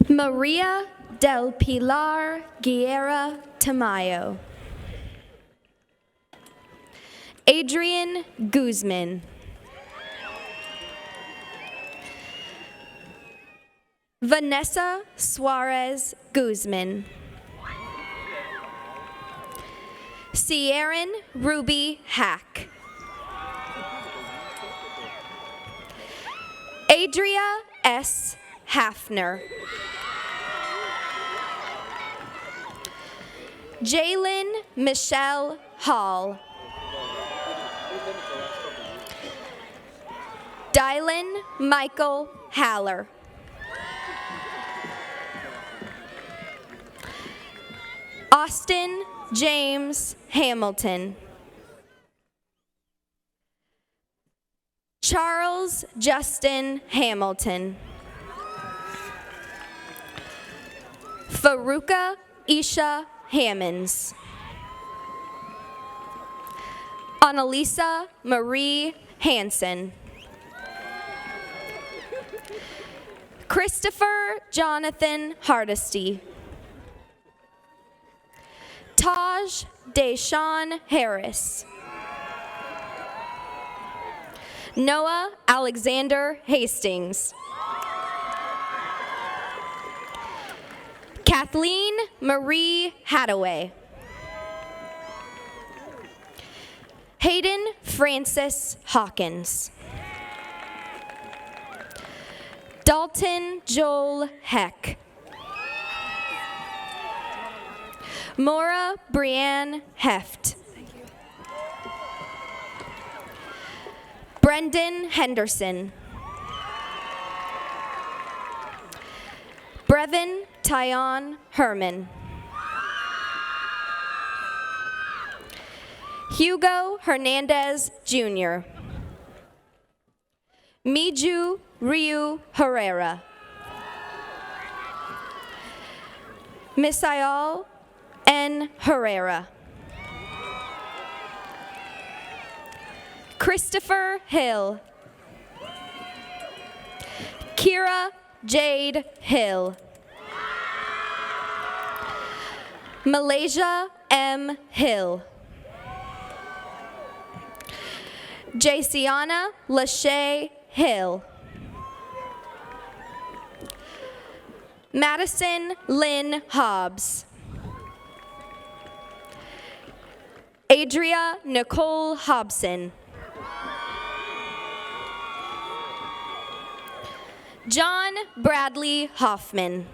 Maria del Pilar Guerra Tamayo. Adrian Guzman. Vanessa Suarez Guzman. Sierran Ruby Hack. Adria S. Hafner. Jalen Michelle Hall. Dylan Michael Haller. Austin James Hamilton. Charles Justin Hamilton. Faruka Isha Hammonds. Annalisa Marie Hansen. Christopher Jonathan Hardesty. Taj Deshawn Harris. Noah Alexander Hastings. Kathleen Marie Hadaway. Hayden Francis Hawkins. Dalton Joel Heck. Maura Brianne Heft. Brendan Henderson. Brevin Tyon Herman. Hugo Hernandez Jr. Miju Ryu Herrera. Misael N. Herrera. Christopher Hill. Kira Jade Hill. Malaysia M. Hill. Jaciana Lachey Hill. Madison Lynn Hobbs. Adria Nicole Hobson. John Bradley Hoffman.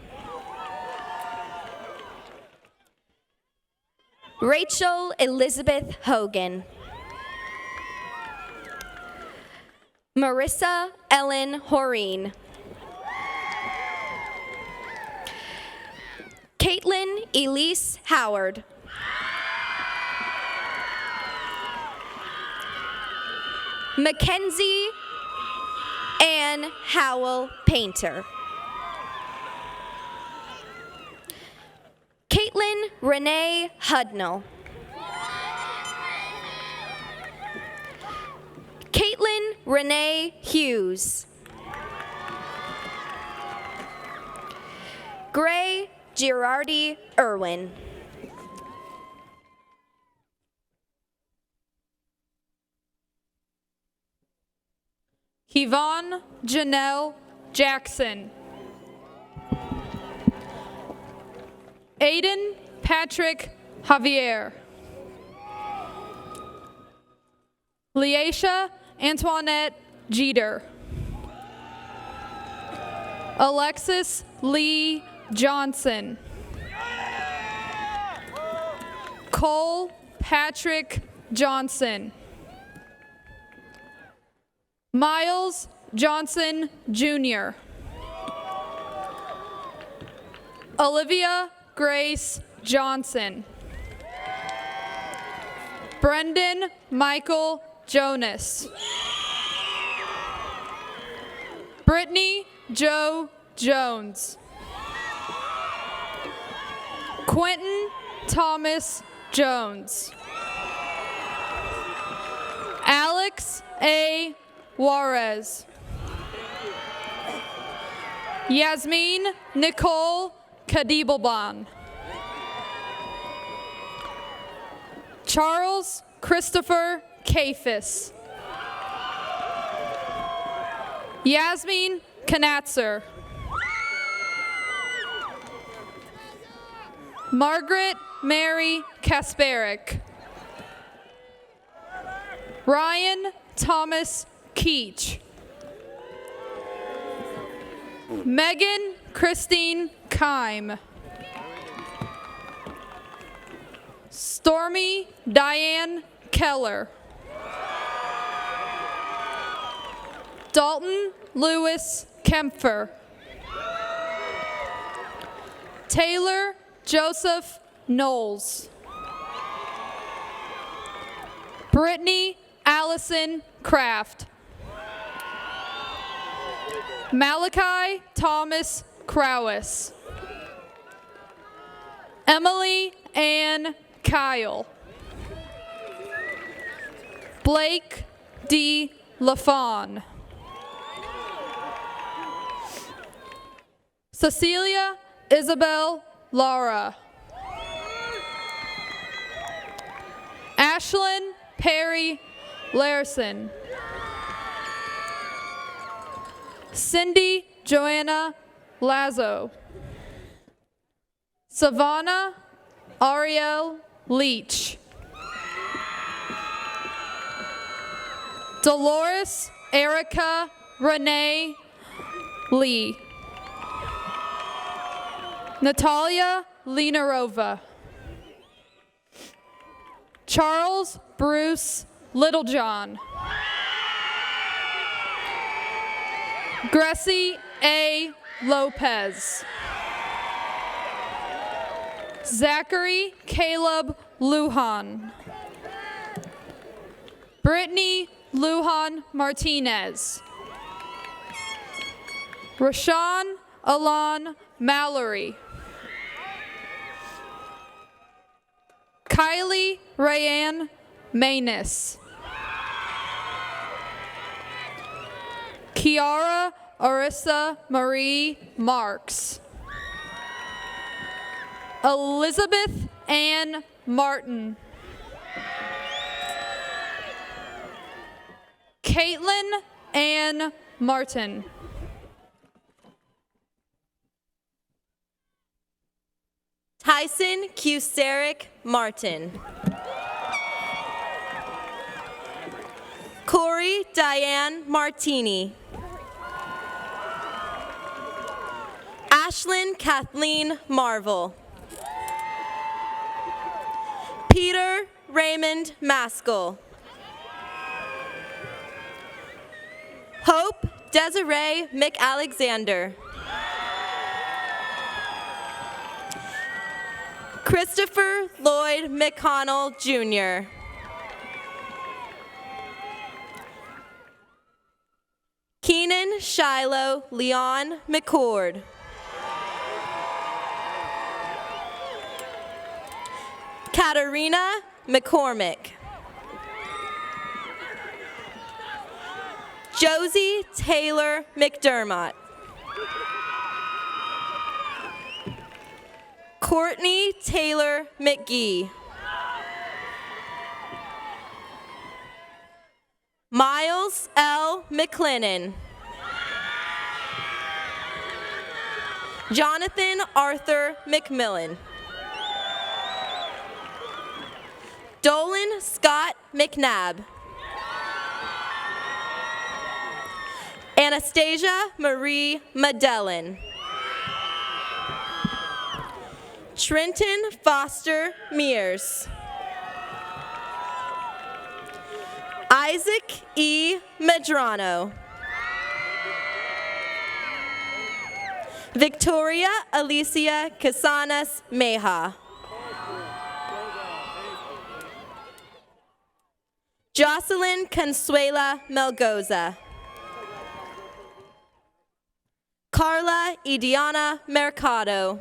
Rachel Elizabeth Hogan. Marissa Ellen Horeen. Caitlin Elise Howard. Mackenzie Ann Howell Painter. Caitlin Renee Hudnall. Caitlin Renee Hughes. Gray Girardi Irwin. Yvonne Janelle Jackson. Aiden Patrick Javier. Leisha Antoinette Jeter. Alexis Lee Johnson. Cole Patrick Johnson. Miles Johnson Jr. Olivia Grace Johnson. Brendan Michael Jonas. Brittany Joe Jones. Quentin Thomas Jones. Alex A. Juarez. Yasmin Nicole Kadibelban. Charles Christopher Kafis. Yasmin Kanatzer. Margaret Mary Kasperick. Ryan Thomas Keach. Megan Christine Kime. Stormy Diane Keller. Dalton Lewis Kempfer. Taylor Joseph Knowles. Brittany Allison Kraft. Malachi Thomas Crowis. Emily Ann Kyle. Blake D. LaFawn. Cecilia Isabel Lara. Ashlyn Perry Larson. Cindy Joanna Lazo. Savannah Ariel Leach. Dolores Erica Renee Lee. Natalia Linarova. Charles Bruce Littlejohn. Gracie A. Lopez. Zachary Caleb Lujan. Brittany Lujan Martinez. Rashawn Alon Mallory. Kylie Rayanne Manis. Kiara Arissa Marie Marks. Elizabeth Ann Martin. Caitlin Ann Martin. Tyson Cuseric Martin. Corey Diane Martini. Ashlyn Kathleen Marvel. Peter Raymond Maskell. Hope Desiree McAlexander. Christopher Lloyd McConnell, Jr. Keenan Shiloh Leon McCord. Katarina McCormick. Josie Taylor McDermott. Courtney Taylor McGee. Miles L. McLennan. Jonathan Arthur McMillan. Dolan Scott McNabb. Anastasia Marie Medellin. Trenton Foster Mears. Isaac E. Medrano. Victoria Alicia Casanas Meja. Jocelyn Consuela Melgoza. Carla Idiana Mercado.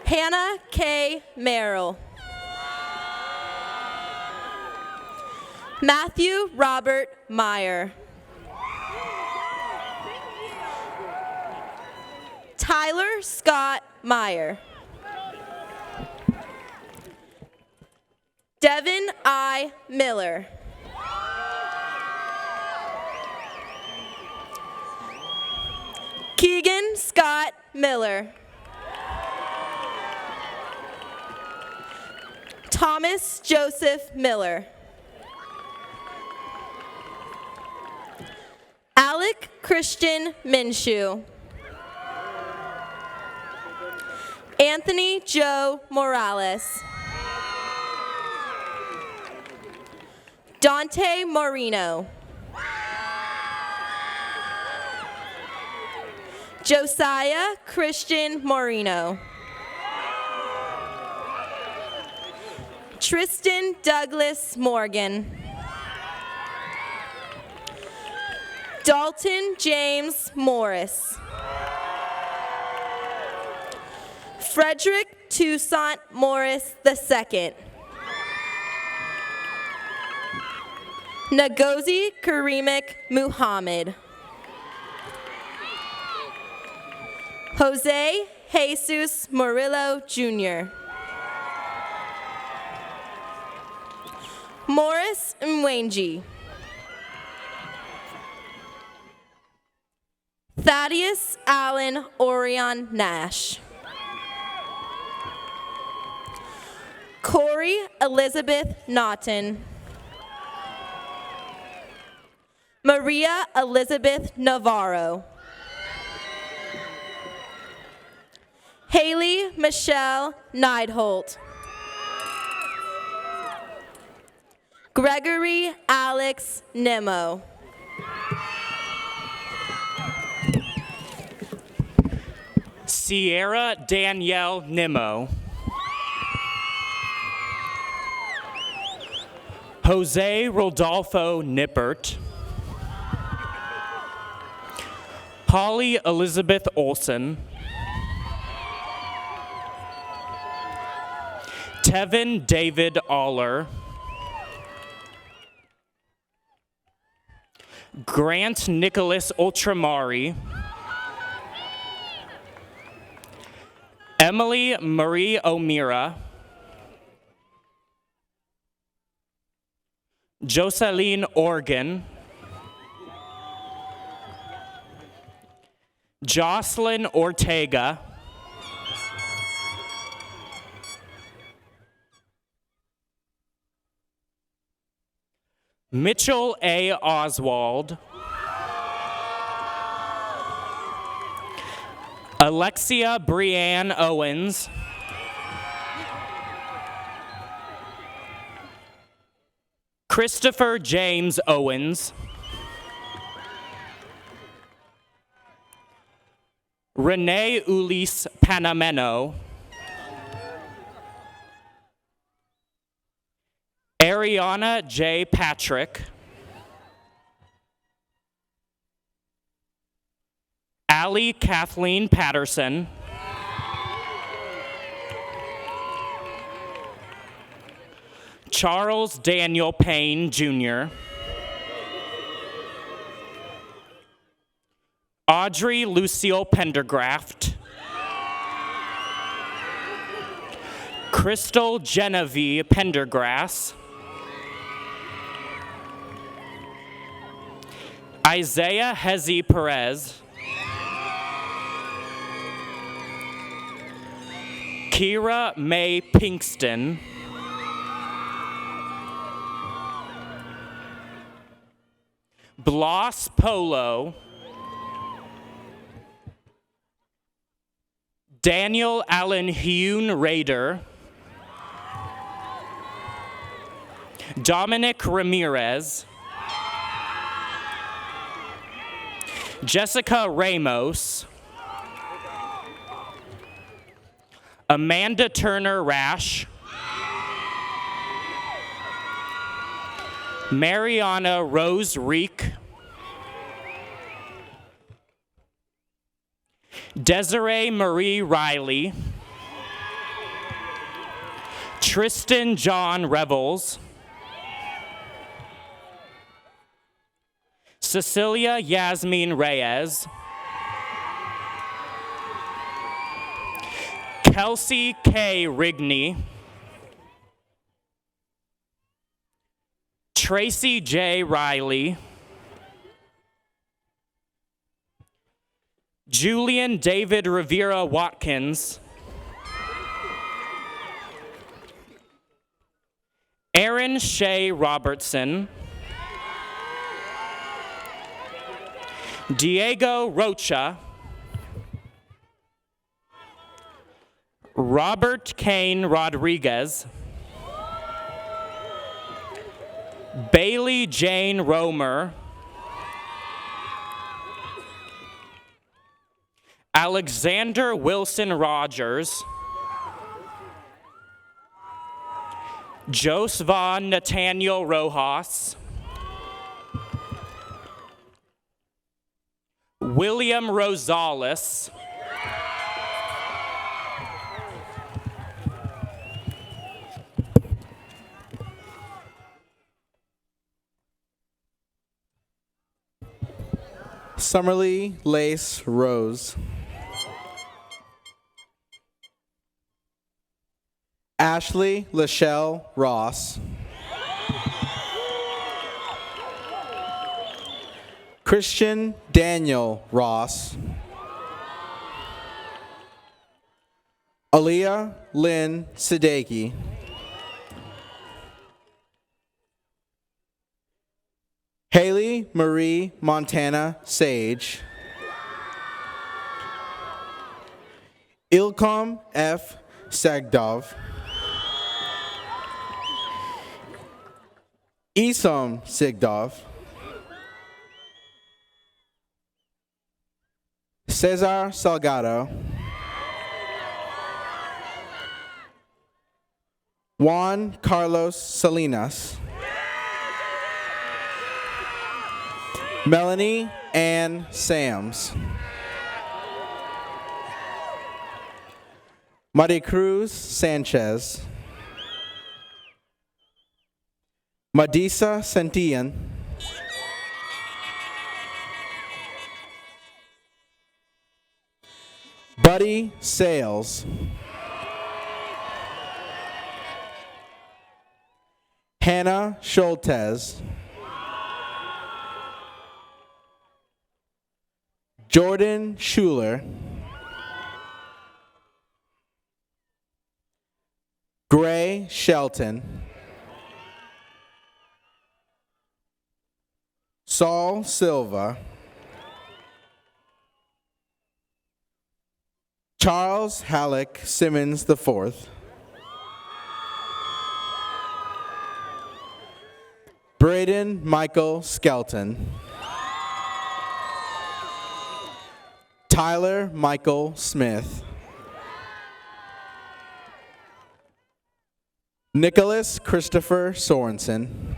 Hannah K. Merrill. Matthew Robert Meyer. Tyler Scott Meyer. Devin I. Miller. Keegan Scott Miller. Thomas Joseph Miller. Alec Christian Minshew. Anthony Joe Morales. Dante Moreno. Josiah Christian Moreno. Tristan Douglas Morgan. Dalton James Morris. Frederick Toussaint Morris II. Ngozi Kareemic Muhammad. Jose Jesus Murillo, Jr. Morris Mwangi. Thaddeus Allen Orion Nash. Corey Elizabeth Naughton. Maria Elizabeth Navarro. Haley Michelle Neidholt. Gregory Alex Nemo. Sierra Danielle Nimmo. Jose Rodolfo Nippert. Holly Elizabeth Olson. Tevin David Aller. Grant Nicholas Ultramari, Emily Marie O'Meara, Jocelyn Organ, Jocelyn Ortega, Mitchell A. Oswald, Alexia Brianne Owens, Christopher James Owens, Renee Ulis Panameno, Ariana J. Patrick, Allie Kathleen Patterson, Charles Daniel Payne, Jr., Audrey Lucille Pendergraft, Crystal Genevieve Pendergrass, Isaiah Hezi Perez, Kira May Pinkston, Bloss Polo, Daniel Allen Hune Rader, Dominic Ramirez, Jessica Ramos, Amanda Turner Rash, Mariana Rose Reek, Desiree Marie Riley, Tristan John Revels, Cecilia Yasmin Reyes, Kelsey K. Rigney, Tracy J. Riley, Julian David Rivera Watkins, Aaron Shea Robertson, Diego Rocha, Robert Kane Rodriguez, Bailey Jane Romer, Alexander Wilson Rogers, Josvan Nathaniel Rojas, William Rosales, Summerlee Lace Rose, Ashley Lachelle Ross, Christian Daniel Ross, Aaliyah Lynn Sadeki, Haley Marie Montana Sage, Ilkom F. Sagdov, Isom Sigdov, Cesar Salgado, Juan Carlos Salinas, Melanie Ann Sams, Maricruz Sanchez, Madisa Santillan, Buddy Sales. Hannah Schultes. Jordan Schuler. Gray Shelton. Saul Silva. Charles Halleck Simmons IV. Braden Michael Skelton. Tyler Michael Smith. Nicholas Christopher Sorensen.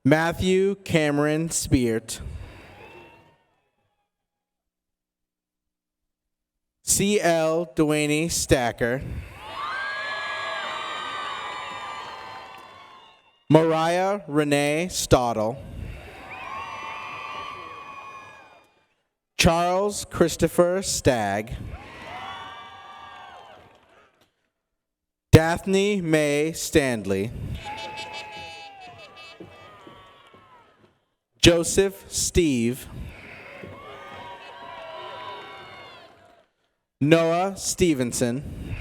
Matthew Cameron Speart. C.L. Dewaney Stacker. Mariah Renee Stottle. Charles Christopher Stagg. Daphne May Standley. Joseph Steve. Noah Stevenson.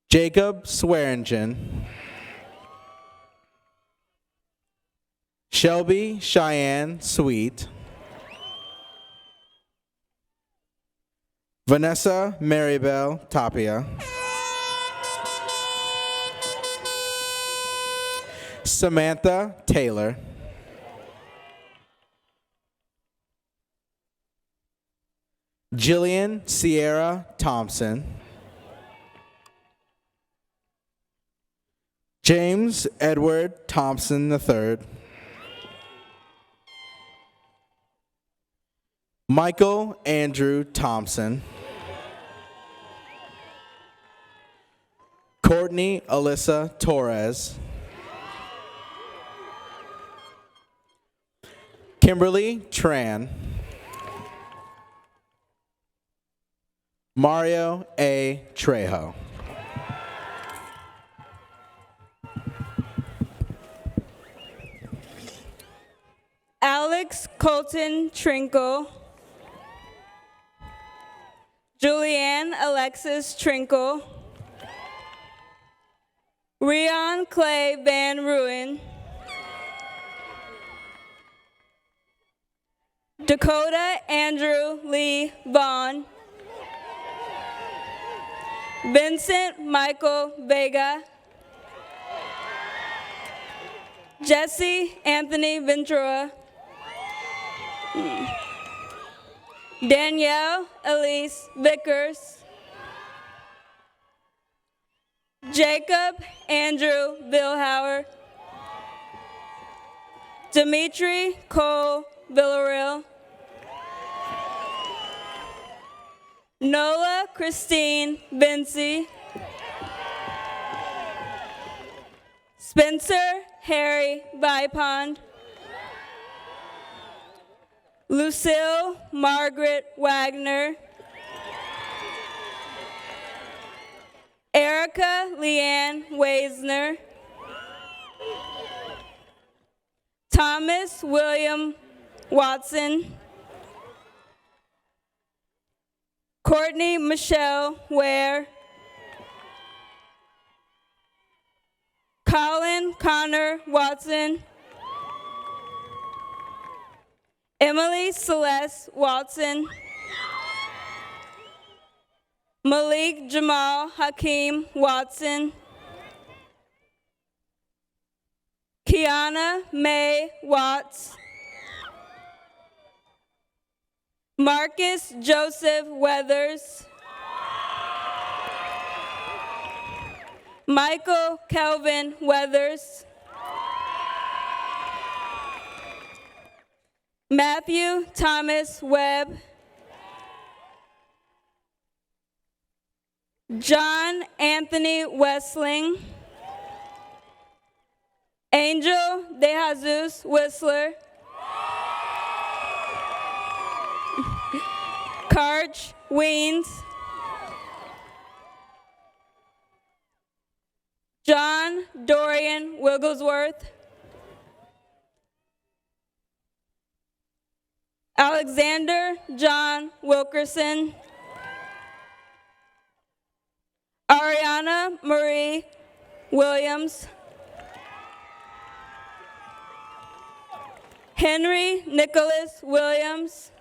Jacob Swearingen. Shelby Cheyenne Sweet. Vanessa Maribel Tapia. Samantha Taylor. Jillian Sierra Thompson. James Edward Thompson III. Michael Andrew Thompson. Courtney Alyssa Torres. Kimberly Tran. Mario A. Trejo. Alex Colton Trinkle. Julianne Alexis Trinkle. Rion Clay Van Ruin. Dakota Andrew Lee Vaughn. Vincent Michael Vega. Jesse Anthony Ventura. Danielle Elise Vickers. Jacob Andrew Billhauer. Dimitri Cole Villarreal. Nola Christine Vinci. Spencer Harry Vipond. Lucille Margaret Wagner. Erica Leanne Weisner. Thomas William Watson. Courtney Michelle Ware. Colin Connor Watson. Emily Celeste Watson. Malik Jamal Hakeem Watson. Kiana May Watts. Marcus Joseph Weathers. Michael Kelvin Weathers. Matthew Thomas Webb. John Anthony Westling. Angel De Jesus Whistler, Karch Weens, John Dorian Wigglesworth, Alexander John Wilkerson, Ariana Marie Williams, Henry Nicholas Williams,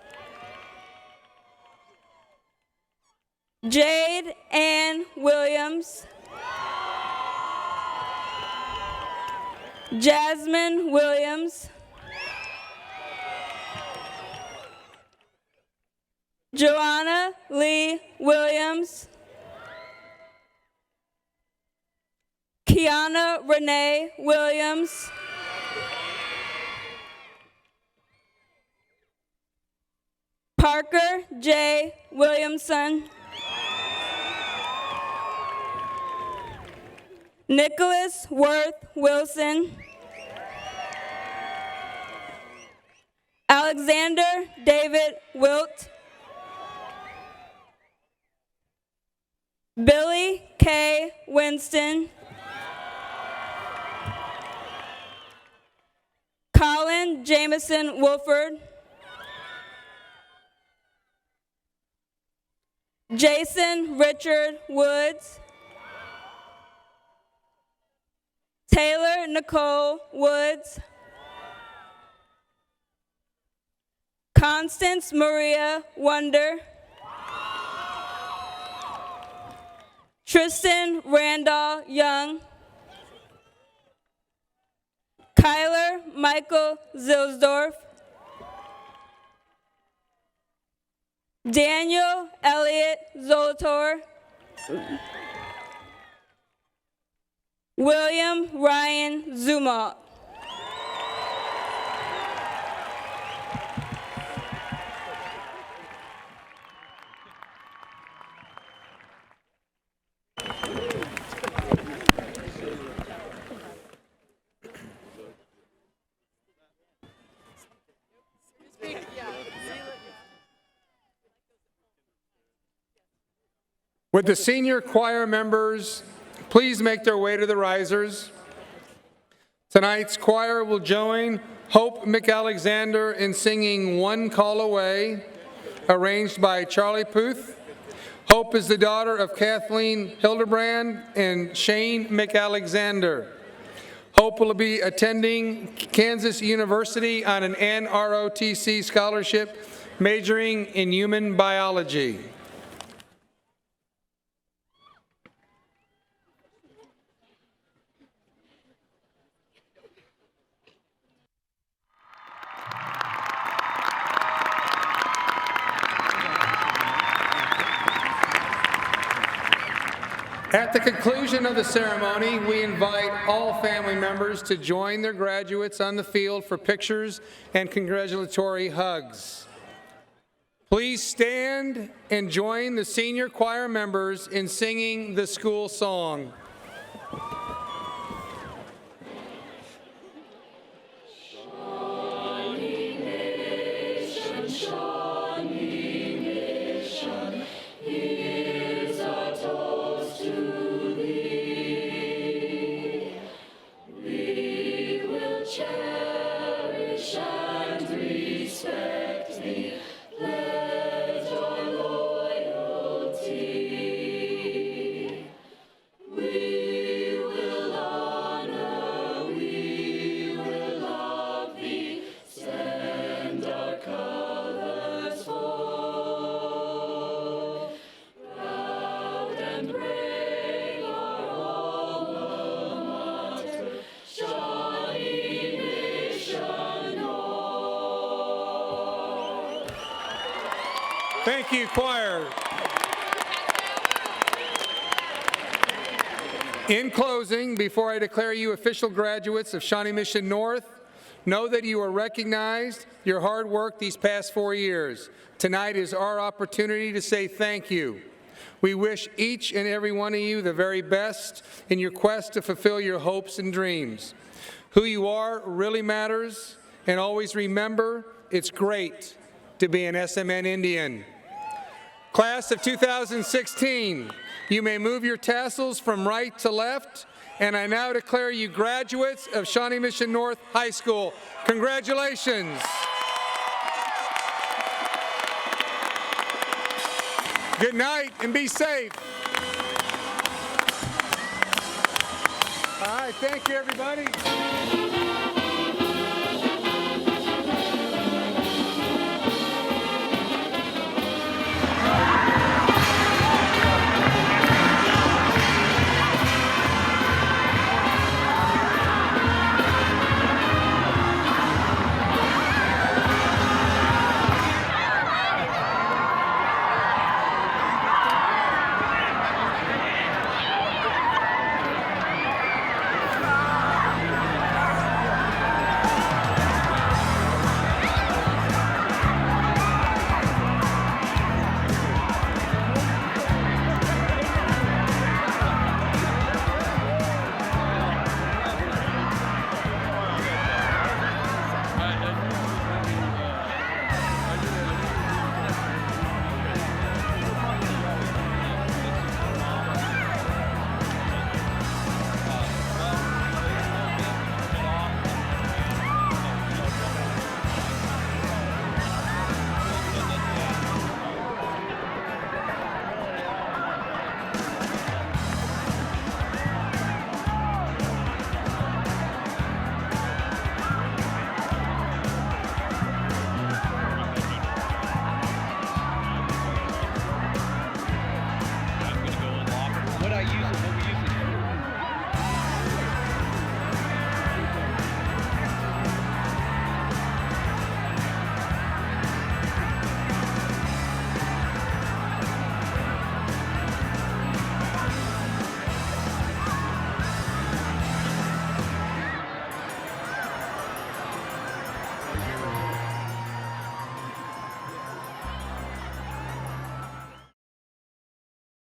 Jade Ann Williams, Jasmine Williams, Joanna Lee Williams, Kiana Renee Williams, Parker J. Williamson, Nicholas Worth Wilson, Alexander David Wilt, Billy K. Winston, Colin Jameson Wolford, Jason Richard Woods, Taylor Nicole Woods, Constance Maria Wonder, Tristan Randall Young, Kyler Michael Zilsdorf, Daniel Elliott Zolator, William Ryan Zumalt. Would the senior choir members please make their way to the risers? Tonight's choir will join Hope McAlexander in singing One Call Away, arranged by Charlie Puth. Hope is the daughter of Kathleen Hildebrand and Shane McAlexander. Hope will be attending Kansas University on an NROTC scholarship, majoring in human biology. At the conclusion of the ceremony, we invite all family members to join their graduates on the field for pictures and congratulatory hugs. Please stand and join the senior choir members in singing the school song. Thank you, choir. In closing, before I declare you official graduates of Shawnee Mission North, know that you are recognized, your hard work these past 4 years. Tonight is our opportunity to say thank you. We wish each and every one of you the very best in your quest to fulfill your hopes and dreams. Who you are really matters, and always remember, it's great to be an SMN Indian. Class of 2016, you may move your tassels from right to left, and I now declare you graduates of Shawnee Mission North High School. Congratulations. Good night and be safe. All right, thank you, everybody.